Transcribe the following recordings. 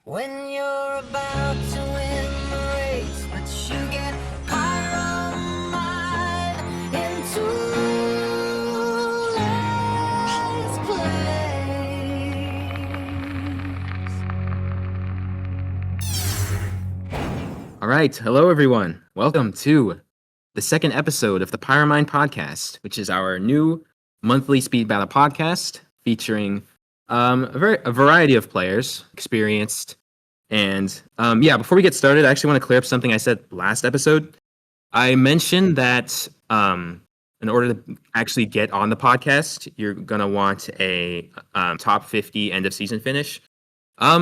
When you're about to win the race, but you get Pyro-Mine into last place. All right. Hello, everyone. Welcome to the second episode of the Pyro-Mine Podcast, which is our new monthly speed battle podcast featuring a variety of players, experienced. And before we get started, I actually want to clear up something I said last episode. I mentioned that in order to actually get on the podcast, you're going to want a top 50 end of season finish.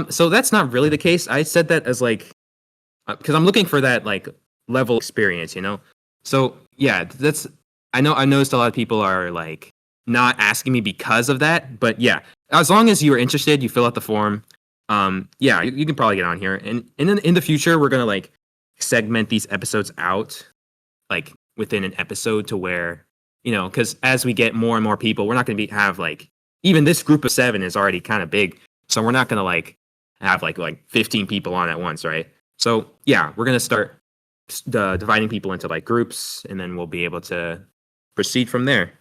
So that's not really the case. I said that as because I'm looking for that level experience, So yeah, that's I noticed a lot of people are not asking me because of that, but yeah, as long as you're interested, you fill out the form. You can probably get on here, and in the future, we're gonna segment these episodes out within an episode to where because as we get more and more people, we're not gonna have even this group of 7 is already kind of big, so we're not gonna have 15 people on at once, right? So yeah, we're gonna start dividing people into groups, and then we'll be able to proceed from there.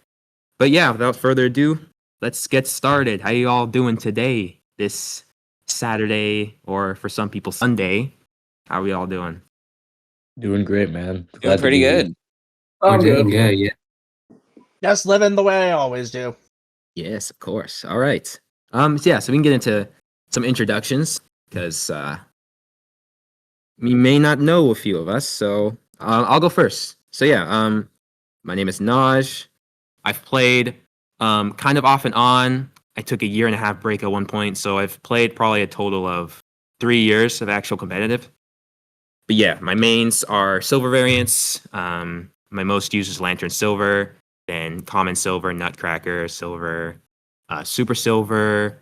But yeah, without further ado, let's get started. How you all doing today? This Saturday, or for some people Sunday. How are we all doing? Doing great, man. Doing pretty good. I'm good. Yeah. Just living the way I always do. Yes, of course. All right. So we can get into some introductions because we may not know a few of us, so I'll go first. So yeah, my name is Naj. I've played kind of off and on. I took a 1.5-year break at one point, so I've played probably a total of 3 years of actual competitive. But yeah, my mains are silver variants. My most used is Lantern Silver, then Common Silver, Nutcracker Silver, Super Silver,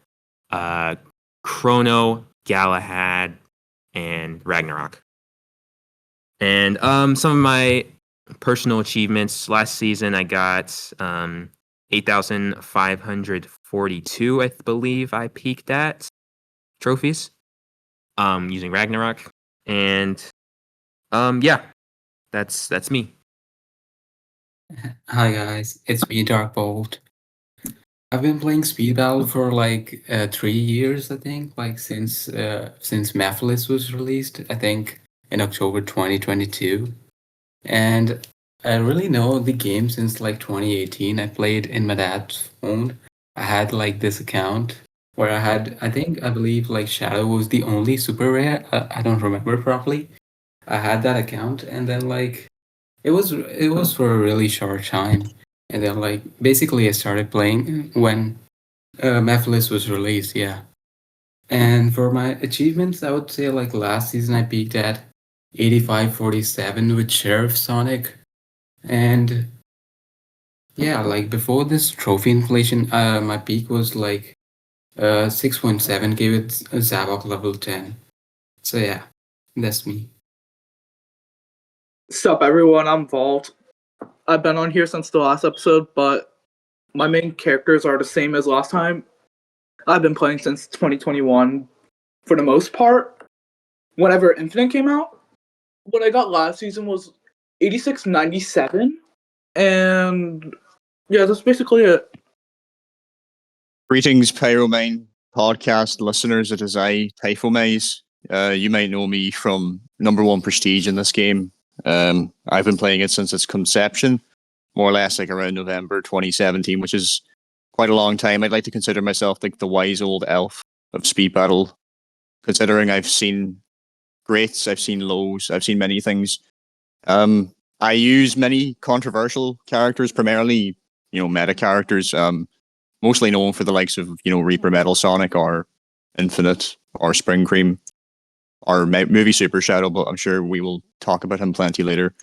Chrono, Galahad, and Ragnarok. And some of my personal achievements last season, I got 8,542, I believe I peaked at trophies using Ragnarok. And that's me. Hi guys, it's me, darkbolt. I've been playing speed battle for 3 years, I think, since Mephiles was released, I think in October 2022. And I really know the game since 2018. I played in my dad's phone. I had this account where I believe Shadow was the only super rare. I don't remember properly. I had that account, and then it was for a really short time, and then basically I started playing when Mephiles was released. Yeah, and for my achievements, I would say last season I peaked at 8547 with Sheriff Sonic. And yeah, before this trophy inflation, my peak was 6.7k with Zavok level 10. So yeah, that's me. Sup, everyone? I'm Valt. I've been on here since the last episode, but my main characters are the same as last time. I've been playing since 2021 for the most part. Whenever Infinite came out, what I got last season was 8697, and yeah, that's basically it. Greetings, Pyro-Mine Podcast listeners. It is I, Typho. You might know me from number 1 prestige in this game. I've been playing it since its conception, more or less around November 2017, which is quite a long time. I'd like to consider myself the wise old elf of speed battle, considering I've seen greats, I've seen lows, I've seen many things. I use many controversial characters, primarily, meta characters, mostly known for the likes of, Reaper Metal Sonic or Infinite or Spring Cream or movie Super Shadow, but I'm sure we will talk about him plenty later.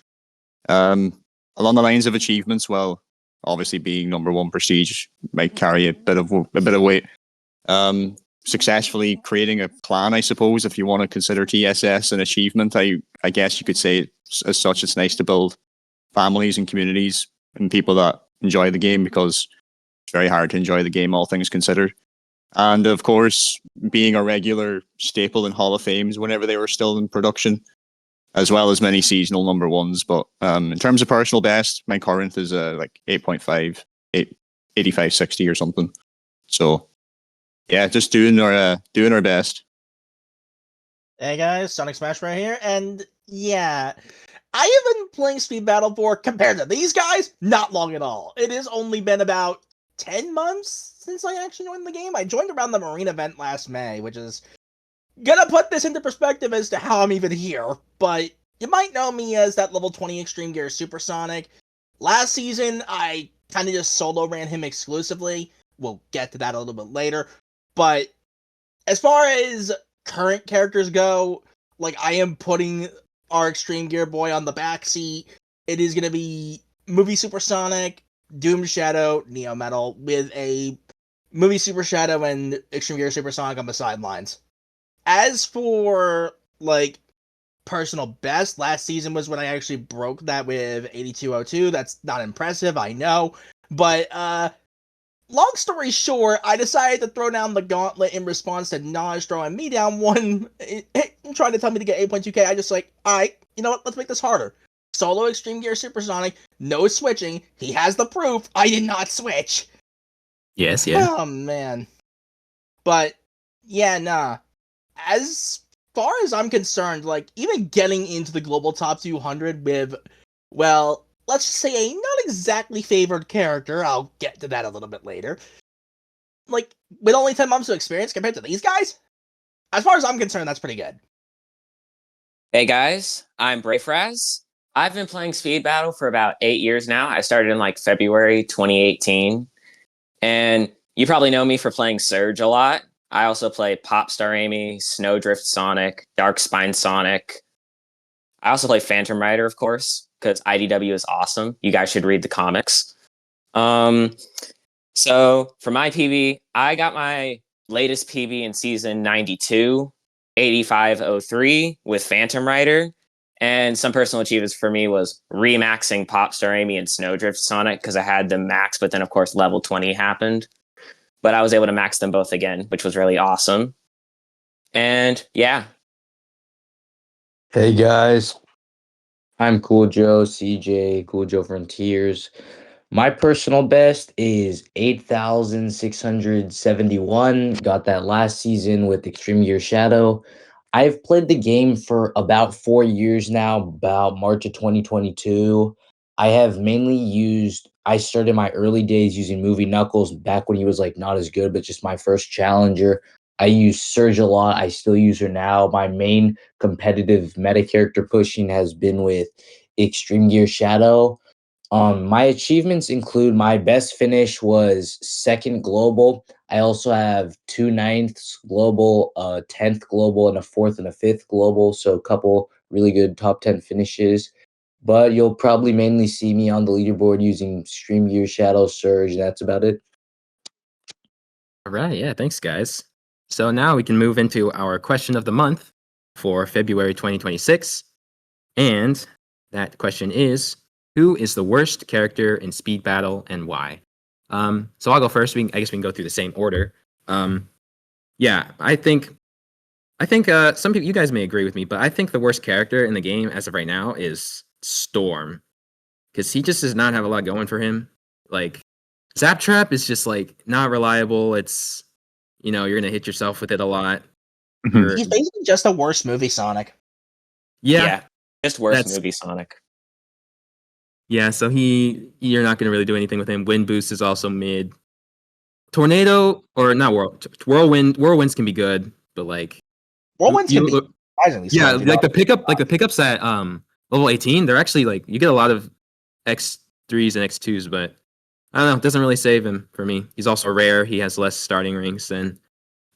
Along the lines of achievements, well, obviously being number 1 prestige might carry a bit of weight. Successfully creating a clan, I suppose, if you want to consider TSS an achievement, I guess you could say as such. It's nice to build families and communities and people that enjoy the game, because it's very hard to enjoy the game, all things considered. And of course, being a regular staple in Hall of Fames whenever they were still in production, as well as many seasonal number ones. But in terms of personal best, my current is like 8.5, 8560 or something. So yeah, just doing our best. Hey guys, SonicSmashBro here, and yeah, I have been playing Speed Battle for, compared to these guys, not long at all. It has only been about 10 months since I actually joined the game. I joined around the Marine event last May, which is gonna put this into perspective as to how I'm even here, but you might know me as that level 20 Extreme Gear Supersonic. Last season, I kind of just solo ran him exclusively. We'll get to that a little bit later, but as far as current characters go, like, I am putting our Extreme Gear boy on the back seat. It is going to be Movie Supersonic, Doom Shadow, Neo Metal, with a Movie Super Shadow and Extreme Gear Supersonic on the sidelines. As for, like, personal best, last season was when I actually broke that with 8202. That's not impressive, I know, but long story short, I decided to throw down the gauntlet in response to Naj throwing me down one and trying to tell me to get 8.2k. I just like, alright, you know what, let's make this harder. Solo Extreme Gear Supersonic, no switching. He has the proof. I did not switch. Yes, yeah. Oh, man. But, yeah, nah. As far as I'm concerned, like, even getting into the global top 200 with, well, let's just say a not exactly favored character, I'll get to that a little bit later, like, with only 10 months of experience compared to these guys, as far as I'm concerned, that's pretty good. Hey guys, I'm Brayfraz. I've been playing Speed Battle for about 8 years now. I started in like February 2018. And you probably know me for playing Surge a lot. I also play Popstar Amy, Snowdrift Sonic, Dark Spine Sonic. I also play Phantom Rider, of course, because IDW is awesome. You guys should read the comics. So for my PB, I got my latest PB in season 92, 8503 with Phantom Rider. And some personal achievements for me was remaxing Popstar Amy and Snowdrift Sonic because I had them max, but then of course level 20 happened. But I was able to max them both again, which was really awesome. And yeah. Hey guys, I'm Cool Joe, CJ, Cool Joe Frontiers. My personal best is 8,671. Got that last season with Extreme Gear Shadow. I've played the game for about 4 years now, about March of 2022. I started my early days using Movie Knuckles back when he was like not as good, but just my first challenger. I use Surge a lot. I still use her now. My main competitive meta character pushing has been with Extreme Gear Shadow. My achievements include my best finish was 2nd global. I also have 2 9ths global, a 10th global, and a 4th and a 5th global. So a couple really good top 10 finishes. But you'll probably mainly see me on the leaderboard using Extreme Gear Shadow Surge. That's about it. All right, yeah, thanks, guys. So now we can move into our question of the month for February 2026. And that question is, who is the worst character in Speed Battle and why? So I'll go first. I guess we can go through the same order. Yeah, I think some people, you guys may agree with me, but I think the worst character in the game as of right now is Storm, because he just does not have a lot going for him. Like, Zap Trap is just like not reliable. It's, you're gonna hit yourself with it a lot. He's basically just a worse movie Sonic. Yeah, just worse movie Sonic. Yeah, so you're not gonna really do anything with him. Wind Boost is also mid. Tornado, or not Whirlwinds can be good, but like Whirlwinds can be surprisingly yeah, slow, like the pickups at level 18, they're actually like, you get a lot of X3s and X2s, but I don't know, it doesn't really save him for me. He's also rare. He has less starting rings than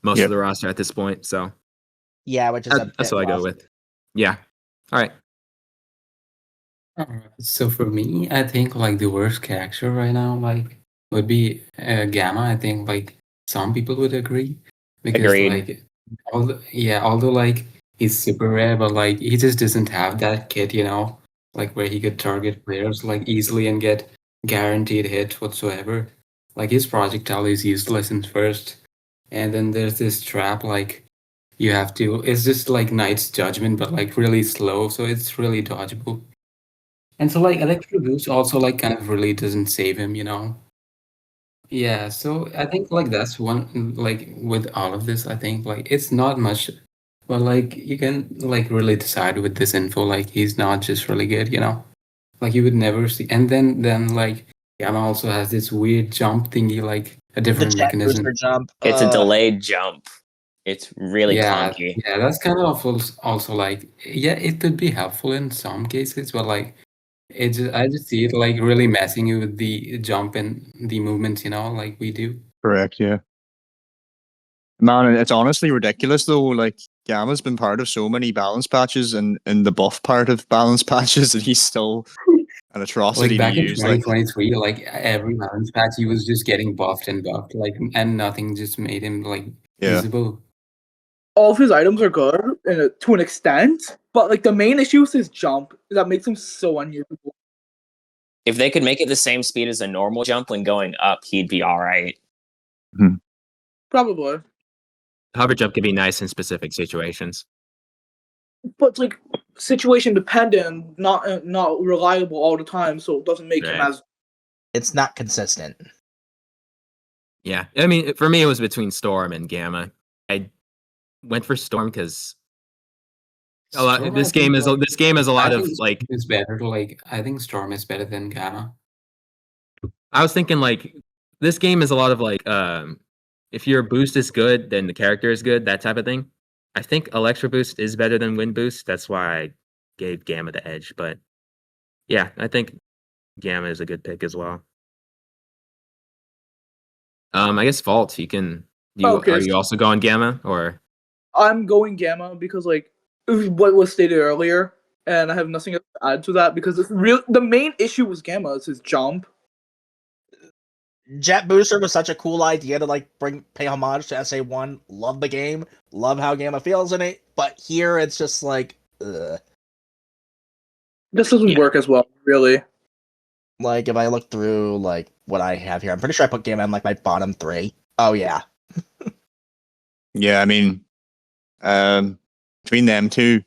most of the roster at this point, so yeah, which is that's what I go with. Yeah. All right. So for me, I think like the worst character right now like would be Gamma. I think like some people would agree because Agreed. like although like he's super rare, but like he just doesn't have that kit, like where he could target players like easily and get guaranteed hits whatsoever. Like his projectile is useless in first. And then there's this trap, like you have to. It's just like Knight's Judgment, but like really slow, so it's really dodgeable. And so like Electro Boost also like kind of really doesn't save him, you know. Yeah, so I think like that's one like with all of this, I think like it's not much, but like you can like really decide with this info, like he's not just really good, you know. Like you would never see, and then like Gamma also has this weird jump thingy, like a The different jet mechanism. booster jump. It's a delayed jump. It's really Yeah, clunky. yeah, that's kind of also like yeah, it could be helpful in some cases, but like I just see it like really messing you with the jump and the movements, you know, like we do. Correct, yeah. Man, it's honestly ridiculous though. Like Gamma's been part of so many balance patches and in the buff part of balance patches, and he's still an atrocity Like back to in use. Like 2023, like every balance patch, he was just getting buffed and buffed, like, and nothing just made him like Yeah. usable. All of his items are good to an extent, but like the main issue is his jump that makes him so unusable. If they could make it the same speed as a normal jump when going up, he'd be all right. Probably, Hover jump can be nice in specific situations. but it's like situation dependent, not reliable all the time, so it doesn't make him Right. as. It's not consistent. Yeah, I mean, for me, it was between Storm and Gamma. I went for Storm because Storm, this I think, game is a I lot of think like. Storm is better. Like I think Storm is better than Gamma. I was thinking like this game is a lot of like if your boost is good, then the character is good, that type of thing. I think Electro Boost is better than Wind Boost. That's why I gave Gamma the edge. But yeah, I think Gamma is a good pick as well. I guess Vault. You can. Okay. Are you also going Gamma or? I'm going Gamma because like what was stated earlier, and I have nothing else to add to that because the main issue with Gamma is his jump. Jet booster was such a cool idea to like pay homage to SA1. Love the game, love how Gamma feels in it, but here it's just like, ugh. This doesn't work as well, really. Like if I look through like what I have here, I'm pretty sure I put Gamma in like my bottom 3. Oh yeah. Yeah, I mean, between them two,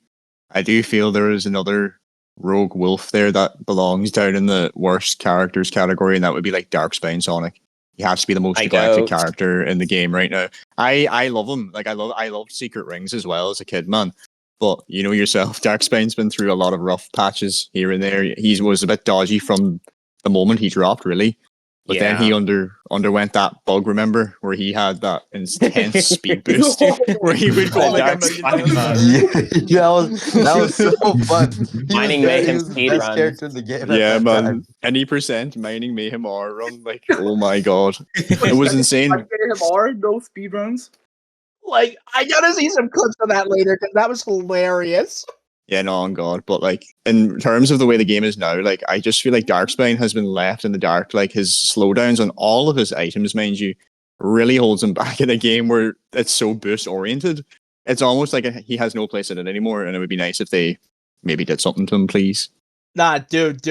I do feel there is another rogue wolf there that belongs down in the worst characters category, and that would be like Darkspine Sonic. He has to be the most neglected character in the game right now. I love him. Like I loved Secret Rings as well as a kid, man. But you know yourself, Darkspine's been through a lot of rough patches here and there. He was a bit dodgy from the moment he dropped, really. But then he underwent that bug, remember, where he had that intense speed boost, where he would go like that was so fun. Mining Mayhem speed best run. character in the game. Yeah, man. Any percent mining Mayhem R run, like, oh my god, it was insane. Mayhem no speedruns. Like I gotta see some clips of that later because that was hilarious. Yeah, no, on God. But like in terms of the way the game is now, like I just feel like Darkspine has been left in the dark. Like his slowdowns on all of his items, mind you, really holds him back in a game where it's so boost oriented. It's almost like he has no place in it anymore, and it would be nice if they maybe did something to him, please. Nah, dude.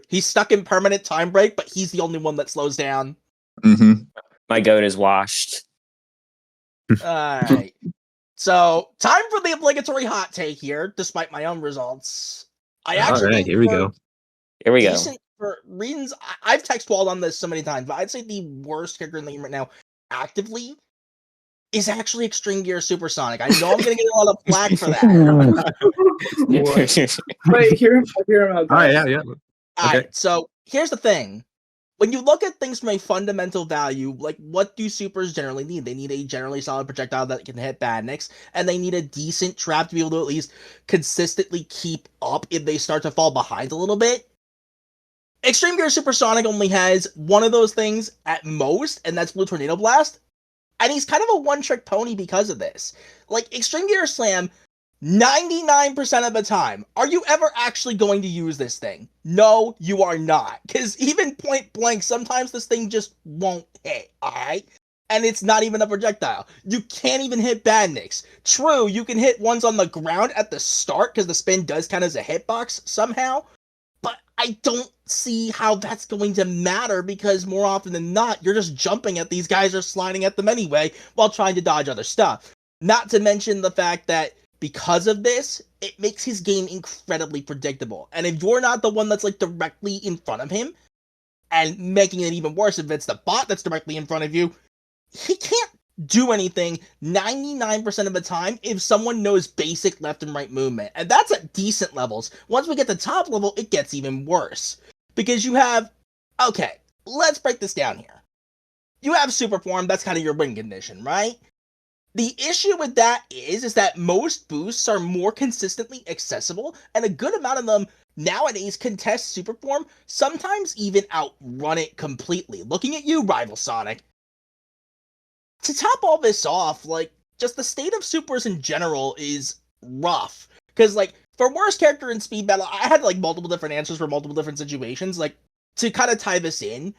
He's stuck in permanent time break, but he's the only one that slows down. Mm-hmm. My goat is washed. Alright. So, time for the obligatory hot take here, despite my own results. I actually Alright, here we go. Here we go. decent for reasons I've text walled on this so many times, but I'd say the worst character in the game right now, actively, is actually Extreme Gear Supersonic. I know I'm gonna get a lot of flack for that. Wait, hear him out. All right, yeah. Alright, so here's the thing. When you look at things from a fundamental value, like what do supers generally need? They need a generally solid projectile that can hit badniks, and they need a decent trap to be able to at least consistently keep up if they start to fall behind a little bit. Extreme Gear Supersonic only has one of those things at most, and that's Blue Tornado Blast. And he's kind of a one-trick pony because of this. Like, Extreme Gear Slam, 99% of the time, are you ever actually going to use this thing? No, you are not. Because even point blank, sometimes this thing just won't hit, alright? And it's not even a projectile. You can't even hit badniks. True, you can hit ones on the ground at the start, because the spin does count as a hitbox somehow. But I don't see how that's going to matter because more often than not, you're just jumping at these guys or sliding at them anyway while trying to dodge other stuff. Not to mention the fact that because of this, it makes his game incredibly predictable. And if you're not the one that's like directly in front of him, and making it even worse if it's the bot that's directly in front of you, he can't do anything 99% of the time if someone knows basic left and right movement. And that's at decent levels. Once we get to top level, it gets even worse. Because you have, okay, let's break this down here. You have super form, that's kind of your win condition, right? The issue with that is that most boosts are more consistently accessible, and a good amount of them nowadays contest super form, sometimes even outrun it completely. Looking at you, Rival Sonic. To top all this off, like, just the state of supers in general is rough. Because, like, for worst character in Speed Battle, I had, like, multiple different answers for multiple different situations. Like, to kind of tie this in,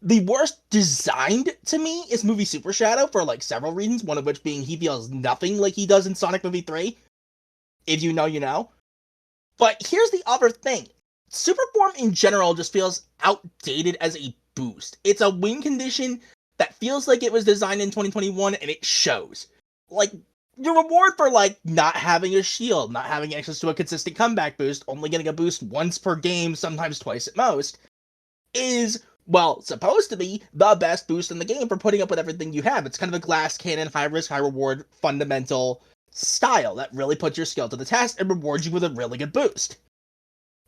the worst designed to me is Movie Super Shadow for, like, several reasons. One of which being he feels nothing like he does in Sonic Movie 3. If you know, you know. But here's the other thing. Super form in general just feels outdated as a boost. It's a win condition that feels like it was designed in 2021, and it shows. Like, your reward for, like, not having a shield, not having access to a consistent comeback boost, only getting a boost once per game, sometimes twice at most, is, well, supposed to be the best boost in the game for putting up with everything you have. It's kind of a glass cannon, high risk, high reward, fundamental style that really puts your skill to the test and rewards you with a really good boost.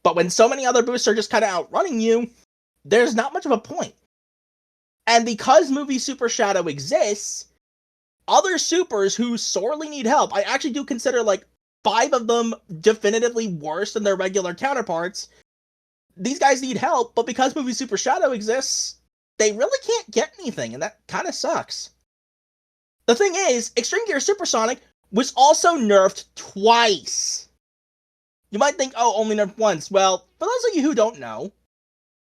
But when so many other boosts are just kind of outrunning you, there's not much of a point. And because Movie Super Shadow exists, other supers who sorely need help, I actually do consider like 5 of them definitively worse than their regular counterparts. These guys need help, but because Movie Super Shadow exists, they really can't get anything, and that kind of sucks. The thing is, Extreme Gear Supersonic was also nerfed twice. You might think, oh, only nerfed once. Well, for those of you who don't know,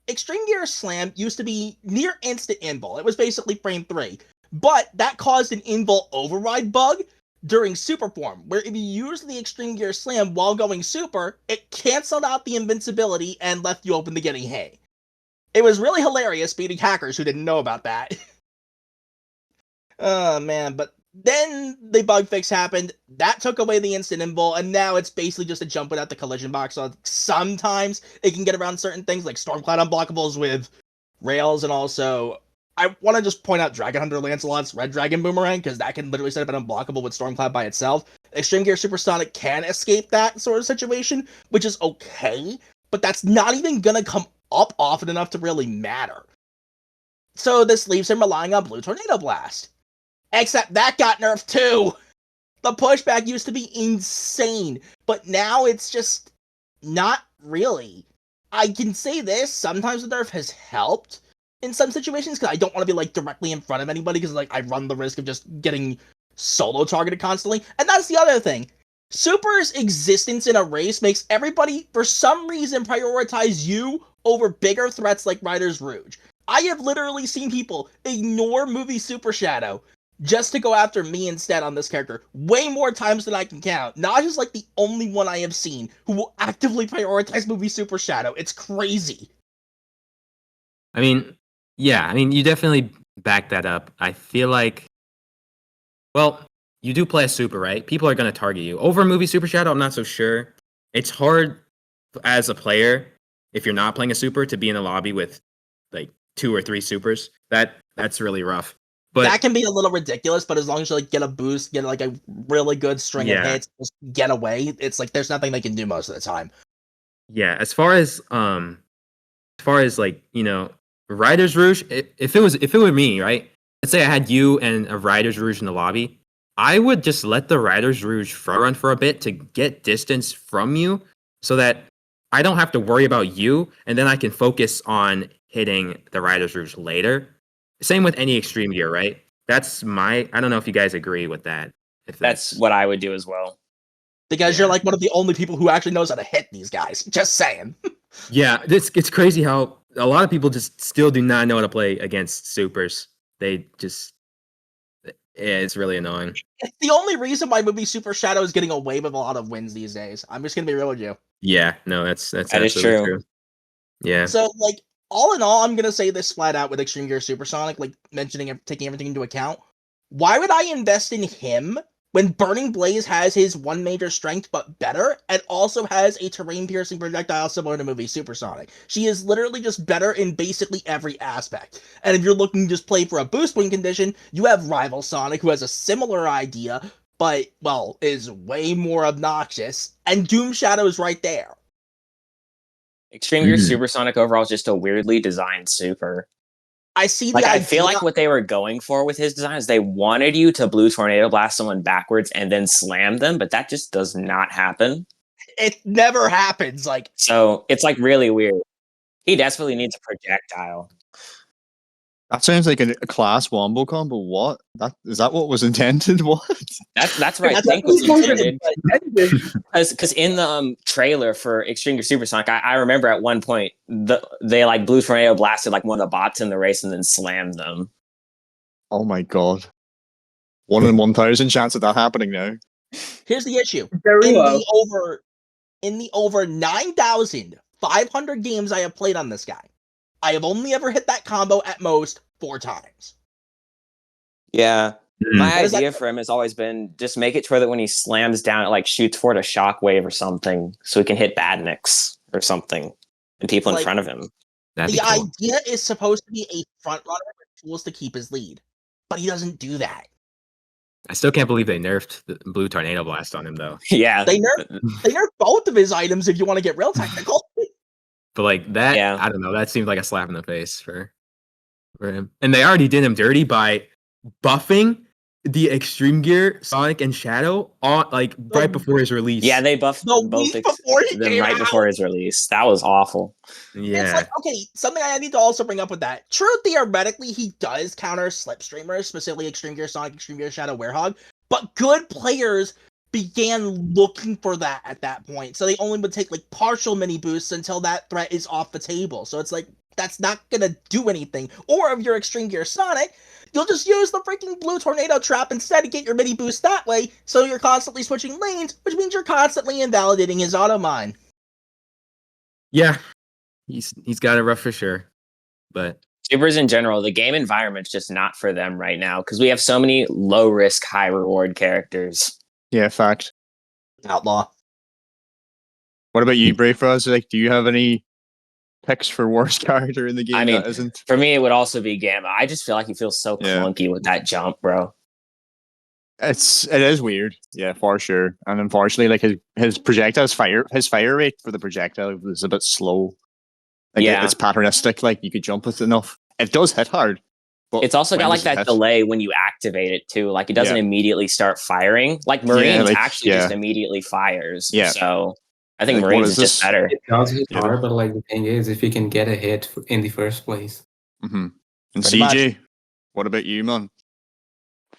Extreme Gear Slam used to be near instant invul. It was basically frame 3. But that caused an invul override bug during super form, where if you used the Extreme Gear Slam while going super, it canceled out the invincibility and left you open to getting hit. It was really hilarious beating hackers who didn't know about that. Oh man, but then the bug fix happened, that took away the instant invul, and now it's basically just a jump without the collision box, so sometimes it can get around certain things like Stormcloud unblockables with rails, and also, I want to just point out Dragon Hunter Lancelot's Red Dragon Boomerang, because that can literally set up an unblockable with Stormcloud by itself. Extreme Gear Supersonic can escape that sort of situation, which is okay, but that's not even gonna come up often enough to really matter. So this leaves him relying on Blue Tornado Blast. Except that got nerfed too! The pushback used to be insane, but now it's just not really. I can say this, sometimes the nerf has helped in some situations, because I don't want to be like directly in front of anybody, because like I run the risk of just getting solo targeted constantly. And that's the other thing. Super's existence in a race makes everybody, for some reason, prioritize you over bigger threats like Riders Rouge. I have literally seen people ignore Movie Super Shadow just to go after me instead on this character way more times than I can count. Not just like the only one I have seen who will actively prioritize Movie Super Shadow. It's crazy. I mean, yeah, I mean, you definitely back that up. I feel like, well, you do play a super, right? People are going to target you. Over Movie Super Shadow, I'm not so sure. It's hard as a player, if you're not playing a super, to be in a lobby with like 2 or 3 supers. That's really rough. But that can be a little ridiculous, but as long as you like get a boost, get like a really good string of hits, just get away, it's like there's nothing they can do most of the time. Yeah, as far as like, you know, Riders Rouge, if it were me, right? Let's say I had you and a Riders Rouge in the lobby, I would just let the Riders Rouge front run for a bit to get distance from you, so that I don't have to worry about you, and then I can focus on hitting the Riders Rouge later. Same with any extreme gear, right? That's I don't know if you guys agree with that. If That's what I would do as well. Because you're like one of the only people who actually knows how to hit these guys. Just saying. Yeah, it's crazy how a lot of people just still do not know how to play against supers. They just, it's really annoying. It's the only reason why Movie Super Shadow is getting away with a lot of wins these days. I'm just gonna be real with you. Yeah, no, that's That is absolutely true. true. Yeah. So, like, all in all, I'm gonna say this flat out with Extreme Gear Supersonic, like taking everything into account. Why would I invest in him when Burning Blaze has his one major strength but better, and also has a terrain-piercing projectile similar to movie Supersonic? She is literally just better in basically every aspect. And if you're looking to just play for a boost win condition, you have Rival Sonic, who has a similar idea, but, well, is way more obnoxious, and Doom Shadow is right there. Extreme Gear Supersonic overall is just a weirdly designed super. I see the Like, idea. I feel like what they were going for with his design is they wanted you to blue tornado blast someone backwards and then slam them, but that just does not happen. It never happens. Like, So it's like really weird. He desperately needs a projectile. That sounds like a class wombo combo. What? Is that what was intended? What? That's what I That's think what was we intended. Because in the trailer for Extreme Gear Supersonic, I remember at one point they like blue tornado blasted like one of the bots in the race and then slammed them. Oh my god! 1 in 1,000 chance of that happening now. here's the issue. Very In low. the over 9,500 games I have played on this guy, I have only ever hit that combo at most 4 times. Yeah. My What is idea that? for him has always been just make it to where that when he slams down, it like shoots forward a shockwave or something, so he can hit badniks or something and people in Like, front of him. That'd The be cool. idea is supposed to be a front runner with tools to keep his lead, but he doesn't do that. I still can't believe they nerfed the blue tornado blast on him though. Yeah. They nerf both of his items if you want to get real technical. But like that, Yeah. I don't know. That seemed like a slap in the face for him. And they already did him dirty by buffing the Extreme Gear Sonic and Shadow on like right before his release. Yeah, they buffed The both week before he them came right out. before his release. That was awful. Yeah. It's like, okay, something I need to also bring up with that. True, theoretically, he does counter slipstreamers, specifically Extreme Gear Sonic, Extreme Gear Shadow, Werehog, but good players began looking for that at that point. So they only would take like partial mini boosts until that threat is off the table. So it's like, that's not gonna do anything. Or if you're Extreme Gear Sonic, you'll just use the freaking blue tornado trap instead to get your mini boost that way, so you're constantly switching lanes, which means you're constantly invalidating his auto mine. Yeah. He's got it rough for sure. But Supers in general, the game environment's just not for them right now because we have so many low risk, high reward characters. Yeah, fact. Outlaw. What about you, Brayfraz? Like, do you have any picks for worst character in the game I mean, that isn't? For me, it would also be Gamma. I just feel like he feels so Yeah. clunky with that jump, bro. It is weird, yeah, for sure. And unfortunately, like his projectile's his fire rate for the projectile is a bit slow. Like Yeah. it's patternistic. Like you could jump with enough. It does hit hard, but It's also when got like does it that hit? delay when you activate it too. Like it doesn't Yeah. immediately start firing. Like Marines like, actually yeah. just immediately fires. Yeah. So I think Like, what Marines is is just this? better. It does hit Yeah. hard, but like the thing is, if you can get a hit in the first place, Mm-hmm. And Pretty much. CJ, what about you, man?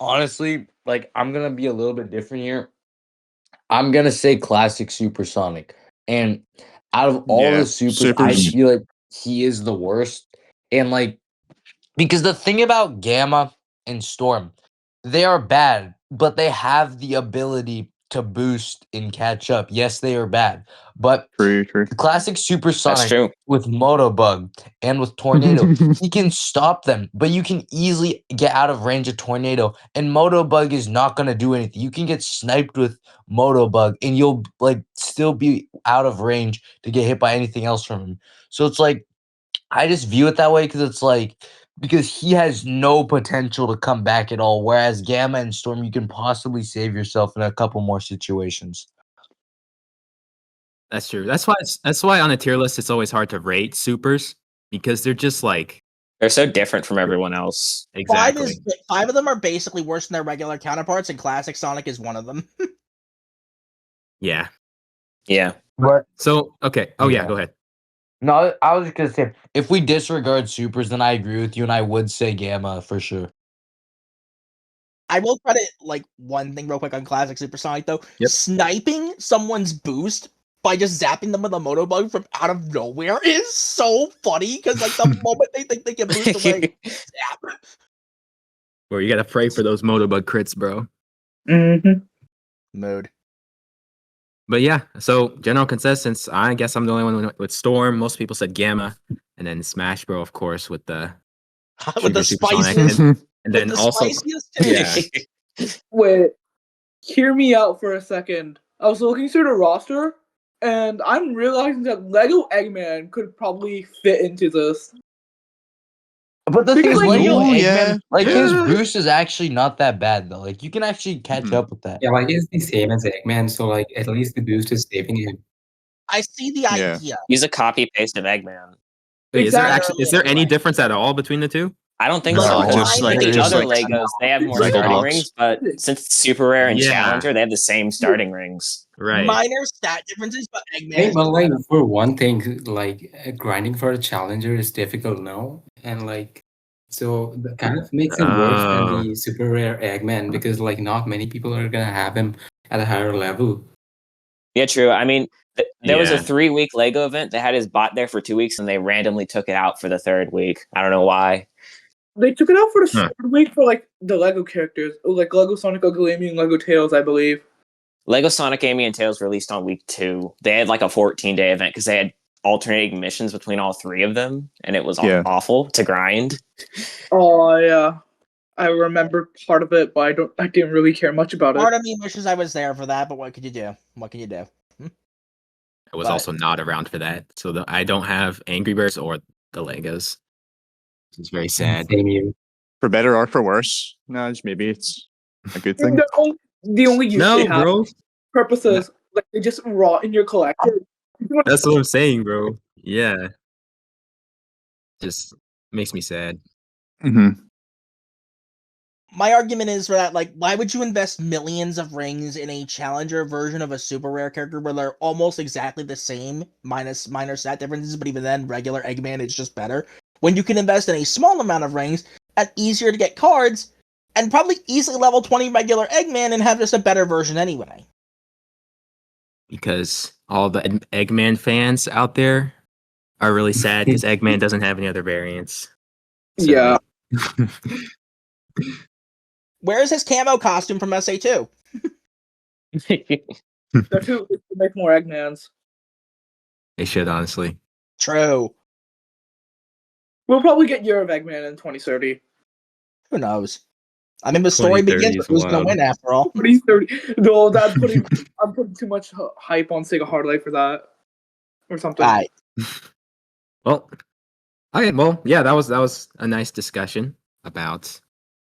Honestly, like I'm gonna be a little bit different here. I'm gonna say classic Supersonic. And out of all Yeah, the supers, I supers. feel like he is the worst. And like because the thing about Gamma and Storm, they are bad, but they have the ability to boost and catch up. Yes, they are bad. But True. the classic That's Supersonic true. with Motobug and with Tornado, he can stop them, but you can easily get out of range of Tornado, and Motobug is not going to do anything. You can get sniped with Motobug, and you'll like still be out of range to get hit by anything else from him. So it's like I just view it that way because it's like because he has no potential to come back at all, whereas Gamma and Storm, you can possibly save yourself in a couple more situations. that's true. That's why on a tier list it's always hard to rate supers because they're just like They're so different from everyone else. exactly. Five of them are basically worse than their regular counterparts, and Classic Sonic is one of them. Yeah. Yeah. But So okay. Oh yeah, Yeah. go ahead. no, I was just gonna say if we disregard supers, then I agree with you, and I would say Gamma for sure. I will credit like one thing real quick on Classic Supersonic though. Yep. Sniping someone's boost by just zapping them with a Motobug from out of nowhere is so funny because like the moment they think they can boost away, zap. Bro, you gotta pray for those Motobug crits, bro. Mm-hmm. Mood. But yeah, so general consensus. I guess I'm the only one with Storm. Most people said Gamma, and then Smash Bro, of course, with the With the supersonic, spiciest, and with then the also spiciest take. yeah. Wait, hear me out for a second. I was looking through the roster, and I'm realizing that Lego Eggman could probably fit into this. But the thing is, Because, Lego oh, Eggman, yeah. like his Yeah. boost is actually not that bad though. Like you can actually catch Mhm. up with that. Yeah, like it's the same as Eggman, so like at least the boost is saving him. I see the Yeah. idea. Use a copy paste of Eggman. Wait, Exactly. is there any Anyway. difference at all between the two? I don't think No, so. just like the just other like Legos, they have more Lego starting blocks. rings, but since it's Super Rare and Yeah. Challenger, they have the same starting rings. Right. Minor stat differences, but Eggman Hey, is but like better. for one thing, like grinding for a challenger is difficult now, and like so that kind of makes him worse than Oh. the super rare Eggman because like not many people are gonna have him at a higher level. Yeah, true. I mean, there was a Yeah. 3-week Lego event. They had his bot there for 2 weeks, and they randomly took it out for the 3rd week. I don't know why. They took it out for the Huh. 3rd week for like the Lego characters, like Lego Sonic, Lego Amy, and Lego Tails, I believe. Lego Sonic, Amy, and Tails released on week 2. They had like a 14-day event because they had alternating missions between all 3 of them, and it was Yeah. awful to grind. Oh yeah, I remember part of it, but I didn't really care much about Part it. of me wishes I was there for that, but what could you do? What can you do? I was But- also not around for that, so I don't have Angry Birds or the Legos. It's very sad. Same here. For better or for worse, no, maybe it's a good thing. The only use No, they have bro. purposes, like they just rot in your collection. That's what I'm saying, bro. Yeah. Just makes me sad. Mm-hmm. My argument is for that, like, why would you invest millions of rings in a challenger version of a super rare character where they're almost exactly the same, minus minor stat differences, but even then, regular Eggman is just better, when you can invest in a small amount of rings and easier to get cards, and probably easily level 20 regular Eggman and have just a better version anyway. Because all the Eggman fans out there are really sad because Eggman doesn't have any other variants. So- Yeah. Where's his camo costume from SA2? They're too to make more Eggmans. They should, honestly. True. We'll probably get Year of Eggman in 2030. Who knows? I mean, the story 2030 begins is with who's going to wild. win after all. 2030. No, I'm putting too much hype on Sega Hard Life for that, or something. Right. Well, okay. Well, yeah, that was a nice discussion about.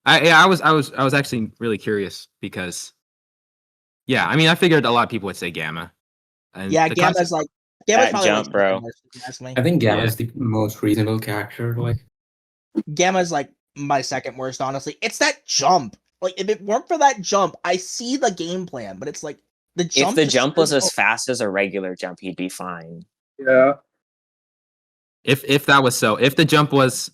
I was actually really curious because, yeah, I mean, I figured a lot of people would say Gamma. And Yeah, the Gamma's concept- like Gamma's That probably jump, like bro. worse, if you ask me. I think Gamma Yeah. is the most reasonable character. Like, Gamma's like my second worst, honestly. It's that jump. Like, if it weren't for that jump, I see the game plan, but it's like the jump. If the just jump was says, as fast as a regular jump, he'd be fine. Yeah. if that was so, if the jump was,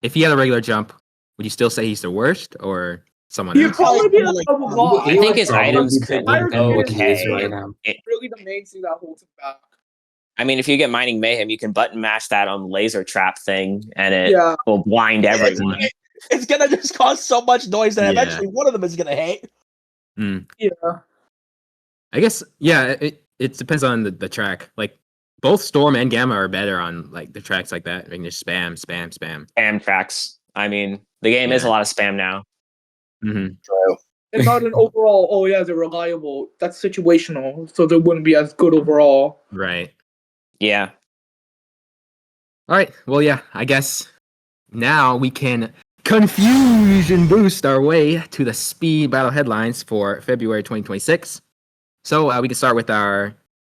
if he had a regular jump, would you still say he's the worst or someone You'd else? probably be Like, like, well, I think his probably items be could better be than what he is okay. right now. really the main thing that holds him back. I mean, if you get Mining Mayhem, you can button mash that on laser trap thing, and it Yeah. will blind everyone. it's gonna just cause so much noise that Yeah. eventually one of them is gonna hit. Yeah. I guess, yeah, it depends on the track. Like, both Storm and Gamma are better on like the tracks like that. I mean, just spam. Spam tracks. I mean, the game is a Yeah. lot of spam now. Mm-hmm. And not an overall, oh yeah, they're reliable. That's situational, so they wouldn't be as good overall. Right. Yeah. All right. Well, yeah, I guess now we can confusion boost our way to the speed battle headlines for February 2026. So we can start with our,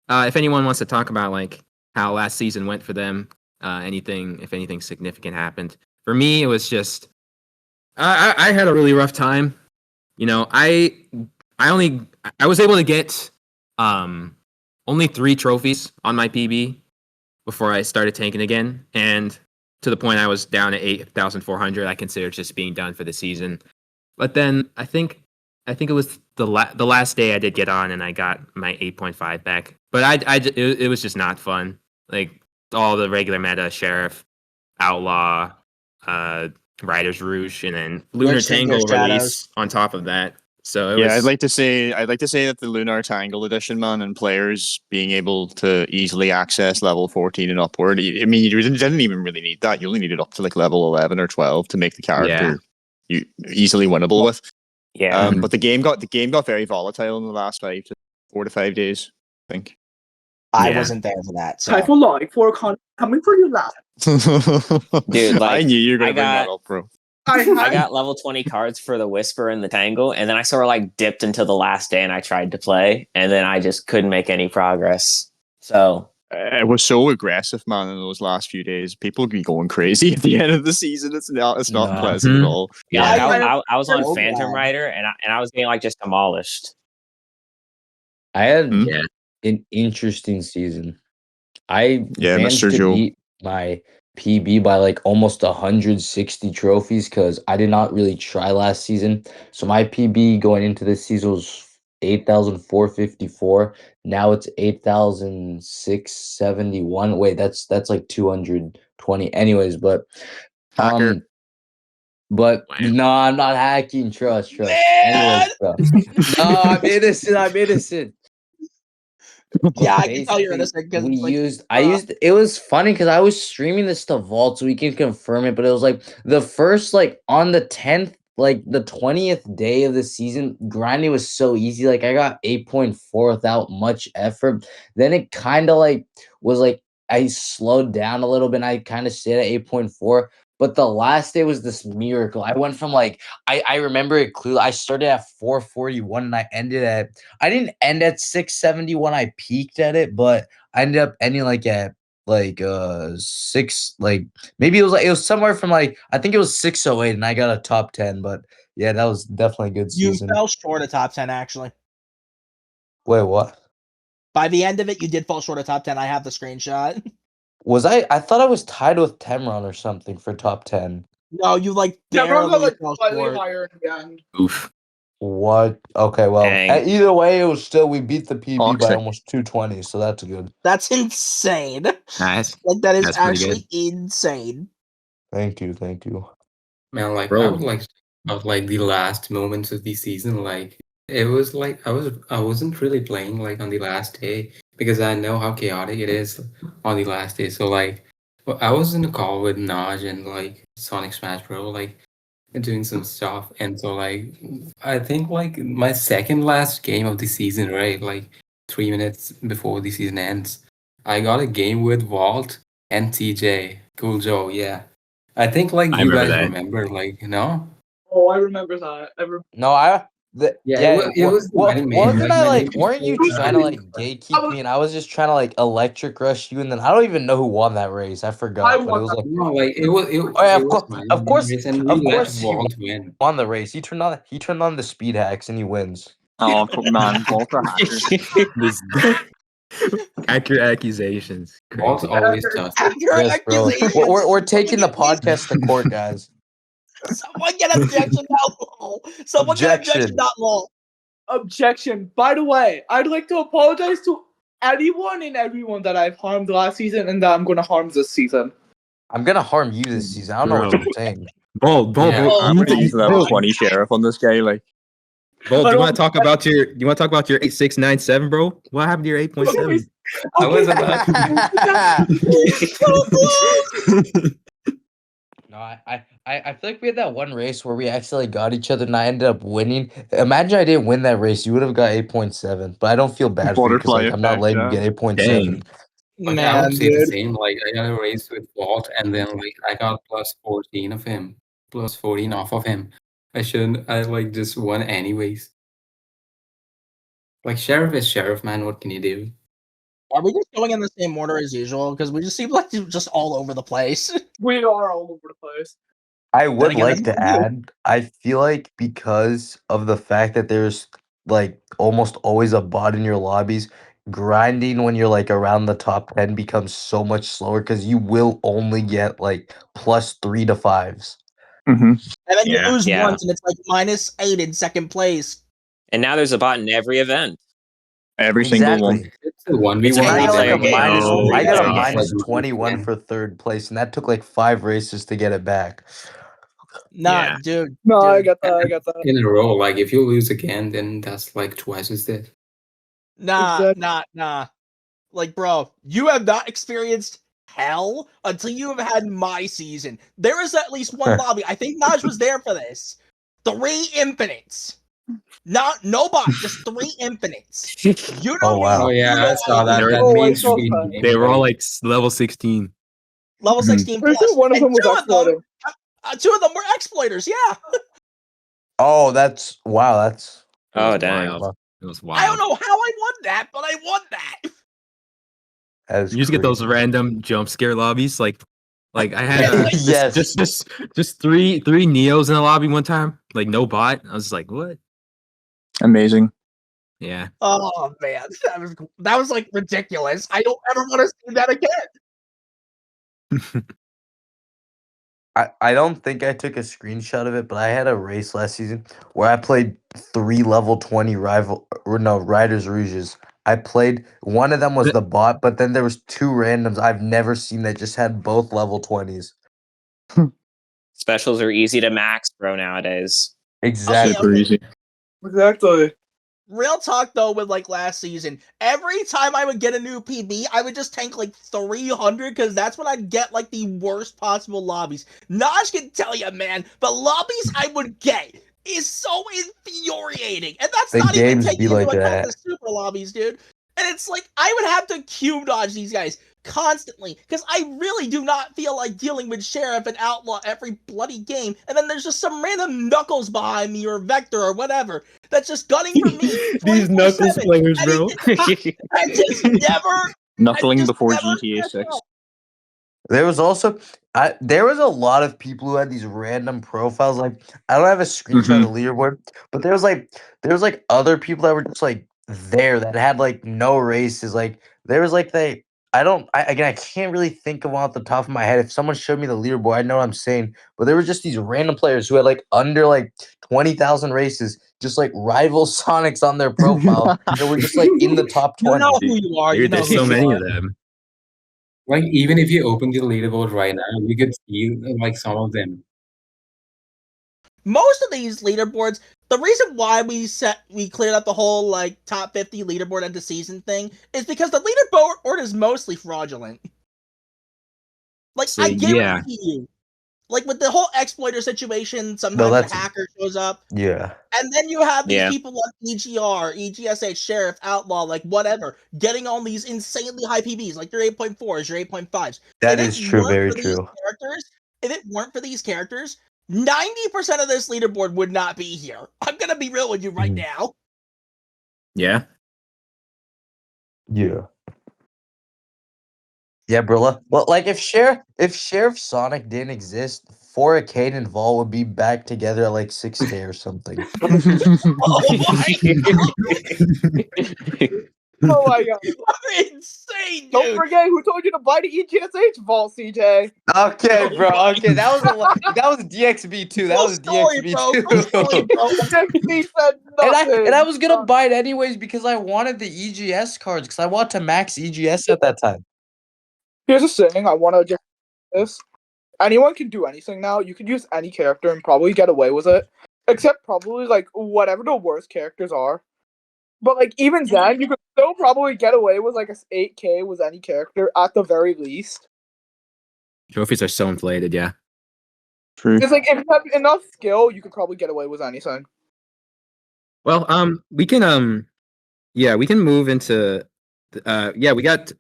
if anyone wants to talk about like how last season went for them, if anything significant happened. For me, it was just, I had a really rough time. You know, I was able to get only 3 trophies on my PB before I started tanking again, and to the point I was down at 8,400. I considered just being done for the season. But then I think it was the last day I did get on, and I got my 8.5 back. But it was just not fun. Like all the regular meta, Sheriff, Outlaw, Riders Rouge, and then Lunar Witch Singer Tangle Shadows. release on top of that. So Yeah, I'd like to say that the Lunar Tangle edition, man, and players being able to easily access level 14 and upward. I mean, you didn't even really need that. You only needed up to like level 11 or 12 to make the character you easily winnable with. Yeah. But the game got very volatile in the last 4 to 5 days, I think. I Yeah. wasn't there for that. So. Typho like for coming for you last. Dude, like, I knew you were gonna I bring that got- up, bro. I got level 20 cards for the Whisper and the Tangle, and then I sort of like dipped until the last day and I tried to play, and then I just couldn't make any progress. So It was so aggressive, man, in those last few days. People be going crazy at the end of the season. It's not No. pleasant at all. yeah, Yeah, like, I was on so Phantom bad. Rider, and I was getting like just demolished. I had Yeah. an interesting season. I Yeah, managed Mr. to Joe. beat my PB by like almost 160 trophies because I did not really try last season. So my PB going into this season was 8,454. Now it's 8,671. Wait, that's like 220. Anyways, but Hacker. but Wow. no, I'm not hacking. Trust. Man! Anyways, bro. No, I'm innocent. I'm innocent. Yeah, I can tell you're Basically, innocent because we like, used I used it was funny because I was streaming this to Vault so we can confirm it, but it was like the first like on the 10th, like the 20th day of the season, grinding was so easy. Like I got 8.4 without much effort. Then it kind of like was like I slowed down a little bit and I kind of stayed at 8.4. But the last day was this miracle. I went from like I remember it clearly. I started at 441 and I didn't end at 670 when I peaked at it, but I ended up ending like at like 6 like maybe it was somewhere from like I think it was 608 and I got a top 10, but yeah, that was definitely a good you season. fell short of top 10 actually. Wait, what? By the end of it, you did fall short of top 10. I have the screenshot. Was I thought I was tied with Temron or something for top 10. No, you like Yeah, barely got like fell slightly short. higher in the end. Oof. What? Okay, well, Dang. either way, it was still we beat the PB by Toxic. almost 220, so that's good. That's insane. Nice. Like that is That's pretty actually insane. Thank you. Man, like Bro. I would like to talk about like the last moments of the season. Like it was like I wasn't really playing like on the last day because I know how chaotic it is on the last day. So like I was in a call with Naj and like SonicSmashBro, like doing some stuff, and so like I think like my second last game of the season, right? Like 3 minutes before the season ends, I got a game with Valt and TJ. Cool Joe, yeah. I think like I you remember guys that. remember, like, you know? Oh, I remember that. No, It was the Mighty Main, wasn't like, I my like name weren't you is trying to like gatekeep me and I was just trying to like electric rush you and then I don't even know who won that race. I forgot, but it won was that. like No, like it was oh yeah, it was Mighty of Main course, race, and of we let course he Vault win. won the race. He turned on the speed hacks and he wins. Oh man, Volta hacker. This accurate accusations. Vault's Crazy. always tough. Accurate Yes, bro. accusations. We're taking the podcast to court, guys. Someone get objection, not law. Someone get objection, Objection. not law. Objection. By the way, I'd like to apologize to anyone and everyone that I've harmed last season and that I'm going to harm this season. I'm gonna harm you this season. I don't know what Bro. you're saying. Bold. Yeah. You I'm need to- ready to level 20 sheriff on this guy. Like, Bold, I do you want to don't- talk about your 8697, bro? What happened to your 8.7? I was about No, I feel like we had that one race where we actually got each other and I ended up winning. Imagine I didn't win that race. You would have got 8.7. But I don't feel bad for you because Butterfly like, I'm not effect, letting yeah. you get 8.7. Like, I Man, would say the dude. same. Like I got a race with Vault, and then like I got plus 14 of him, plus 14 off of him. I like just won anyways. Like sheriff is sheriff, man. What can you do? Are we just going in the same order as usual? Because we just seem like just all over the place. We are all over the place. I would again, like that's to what we do. add, I feel like because of the fact that there's like almost always a bot in your lobbies, grinding when you're like around the top 10 becomes so much slower because you will only get like plus 3 to 5s. mm-hmm. And then Yeah. you lose Yeah. once, and it's like -8 in second place. And now there's a bot in every event. Every single one. It's a 1v1. It's And I a got like a multiplayer game. minus, Oh, I got a God. minus 21 for third place, and that took like 5 races to get it back. Nah, Yeah. dude. No, I dude. got that. I got that. In a row, like if you lose again, then that's like twice as dead. Exactly. Nah. Like, bro, you have not experienced hell until you have had my season. There is at least one lobby. I think Naj was there for this. 3 infinites. No bot, just 3 infinites. You Oh, don't wow. Oh need- yeah, you I don't saw that. need- That Oh, I mainstream saw that. game. They were all like, like level 16. level 16 Pretty plus. sure one of And them was 2 of them, exploiting. 2 of them were exploiters, yeah. Oh, that's wow. That's It was Oh, dang. wild. It was I don't wild. know how I won that, but I won that. that is You just get those crazy. random jump scare lobbies. Like I had Yes. just three Neos in the lobby one time. Like no bot. I was like, what? Amazing. Yeah. Oh man, that was like ridiculous. I don't ever want to see that again. I don't think I took a screenshot of it, but I had a race last season where I played 3 level 20 Riders Rouges. I played one of them was the bot, but then there was 2 randoms I've never seen that just had both level 20s. Specials are easy to max, bro, nowadays. Exactly. Super easy. Exactly. Real talk though, with like last season, every time I would get a new PB, I would just tank like 300 because that's when I'd get like the worst possible lobbies. Naj can tell you, man, the lobbies I would get is so infuriating, and that's The not even games taking be into like account that. the super lobbies, dude. And it's like I would have to cube dodge these guys constantly because I really do not feel like dealing with Sheriff and Outlaw every bloody game. And then there's just some random Knuckles behind me or Vector or whatever that's just gunning for me. These Knuckles 24/7. players, And bro. I just never. Knuckling just before never GTA catch 6. up. There was also there was a lot of people who had these random profiles. Like I don't have a screenshot of the leaderboard, but there was like other people that were just like there that had like no races. Like there was like again I can't really think of one off the top of my head. If someone showed me the leaderboard, I know what I'm saying. But there were just these random players who had like under like 20,000 races, just like rival Sonics on their profile. That were just like in the top You 20. know who you are. You Dude, know there's who so you many are. of them. like even if you open the leaderboard right now, you could see like some of them. Most of these leaderboards, the reason why we cleared up the whole like top 50 leaderboard end of season thing is because the leaderboard is mostly fraudulent. Like So, I yeah. guarantee you, like with the whole exploiter situation, sometimes the that's- hacker shows up, Yeah. and then you have these Yeah. people like EGR, EGSH, Sheriff, Outlaw, like whatever, getting on these insanely high PBs, like your 8.4s, your 8.5s. That If is it true, weren't very for these true. if it weren't for these characters, 90% of this leaderboard would not be here. I'm gonna be real with you right Mhm. now. Yeah. Yeah. Yeah, Brilla. Well, like if Sheriff Sonic didn't exist, 4K and Valt would be back together at like 6K or something. Oh my Oh my god. god, insane, dude. Don't forget who told you to buy the EGSH vault, CJ. Okay, bro. Okay, that was DXB too. That Full was story, DXB bro. too. Full story, bro. DXB said nothing. And I was gonna buy it anyways because I wanted the EGS cards because I want to max EGS at that time. Here's a saying I want to just this. Anyone can do anything now. You can use any character and probably get away with it. Except probably like whatever the worst characters are. But like even then, you could still probably get away with like a 8K with any character at the very least. Trophies are so inflated, yeah. True. It's like if you have enough skill, you could probably get away with anything. Well, we can move into we got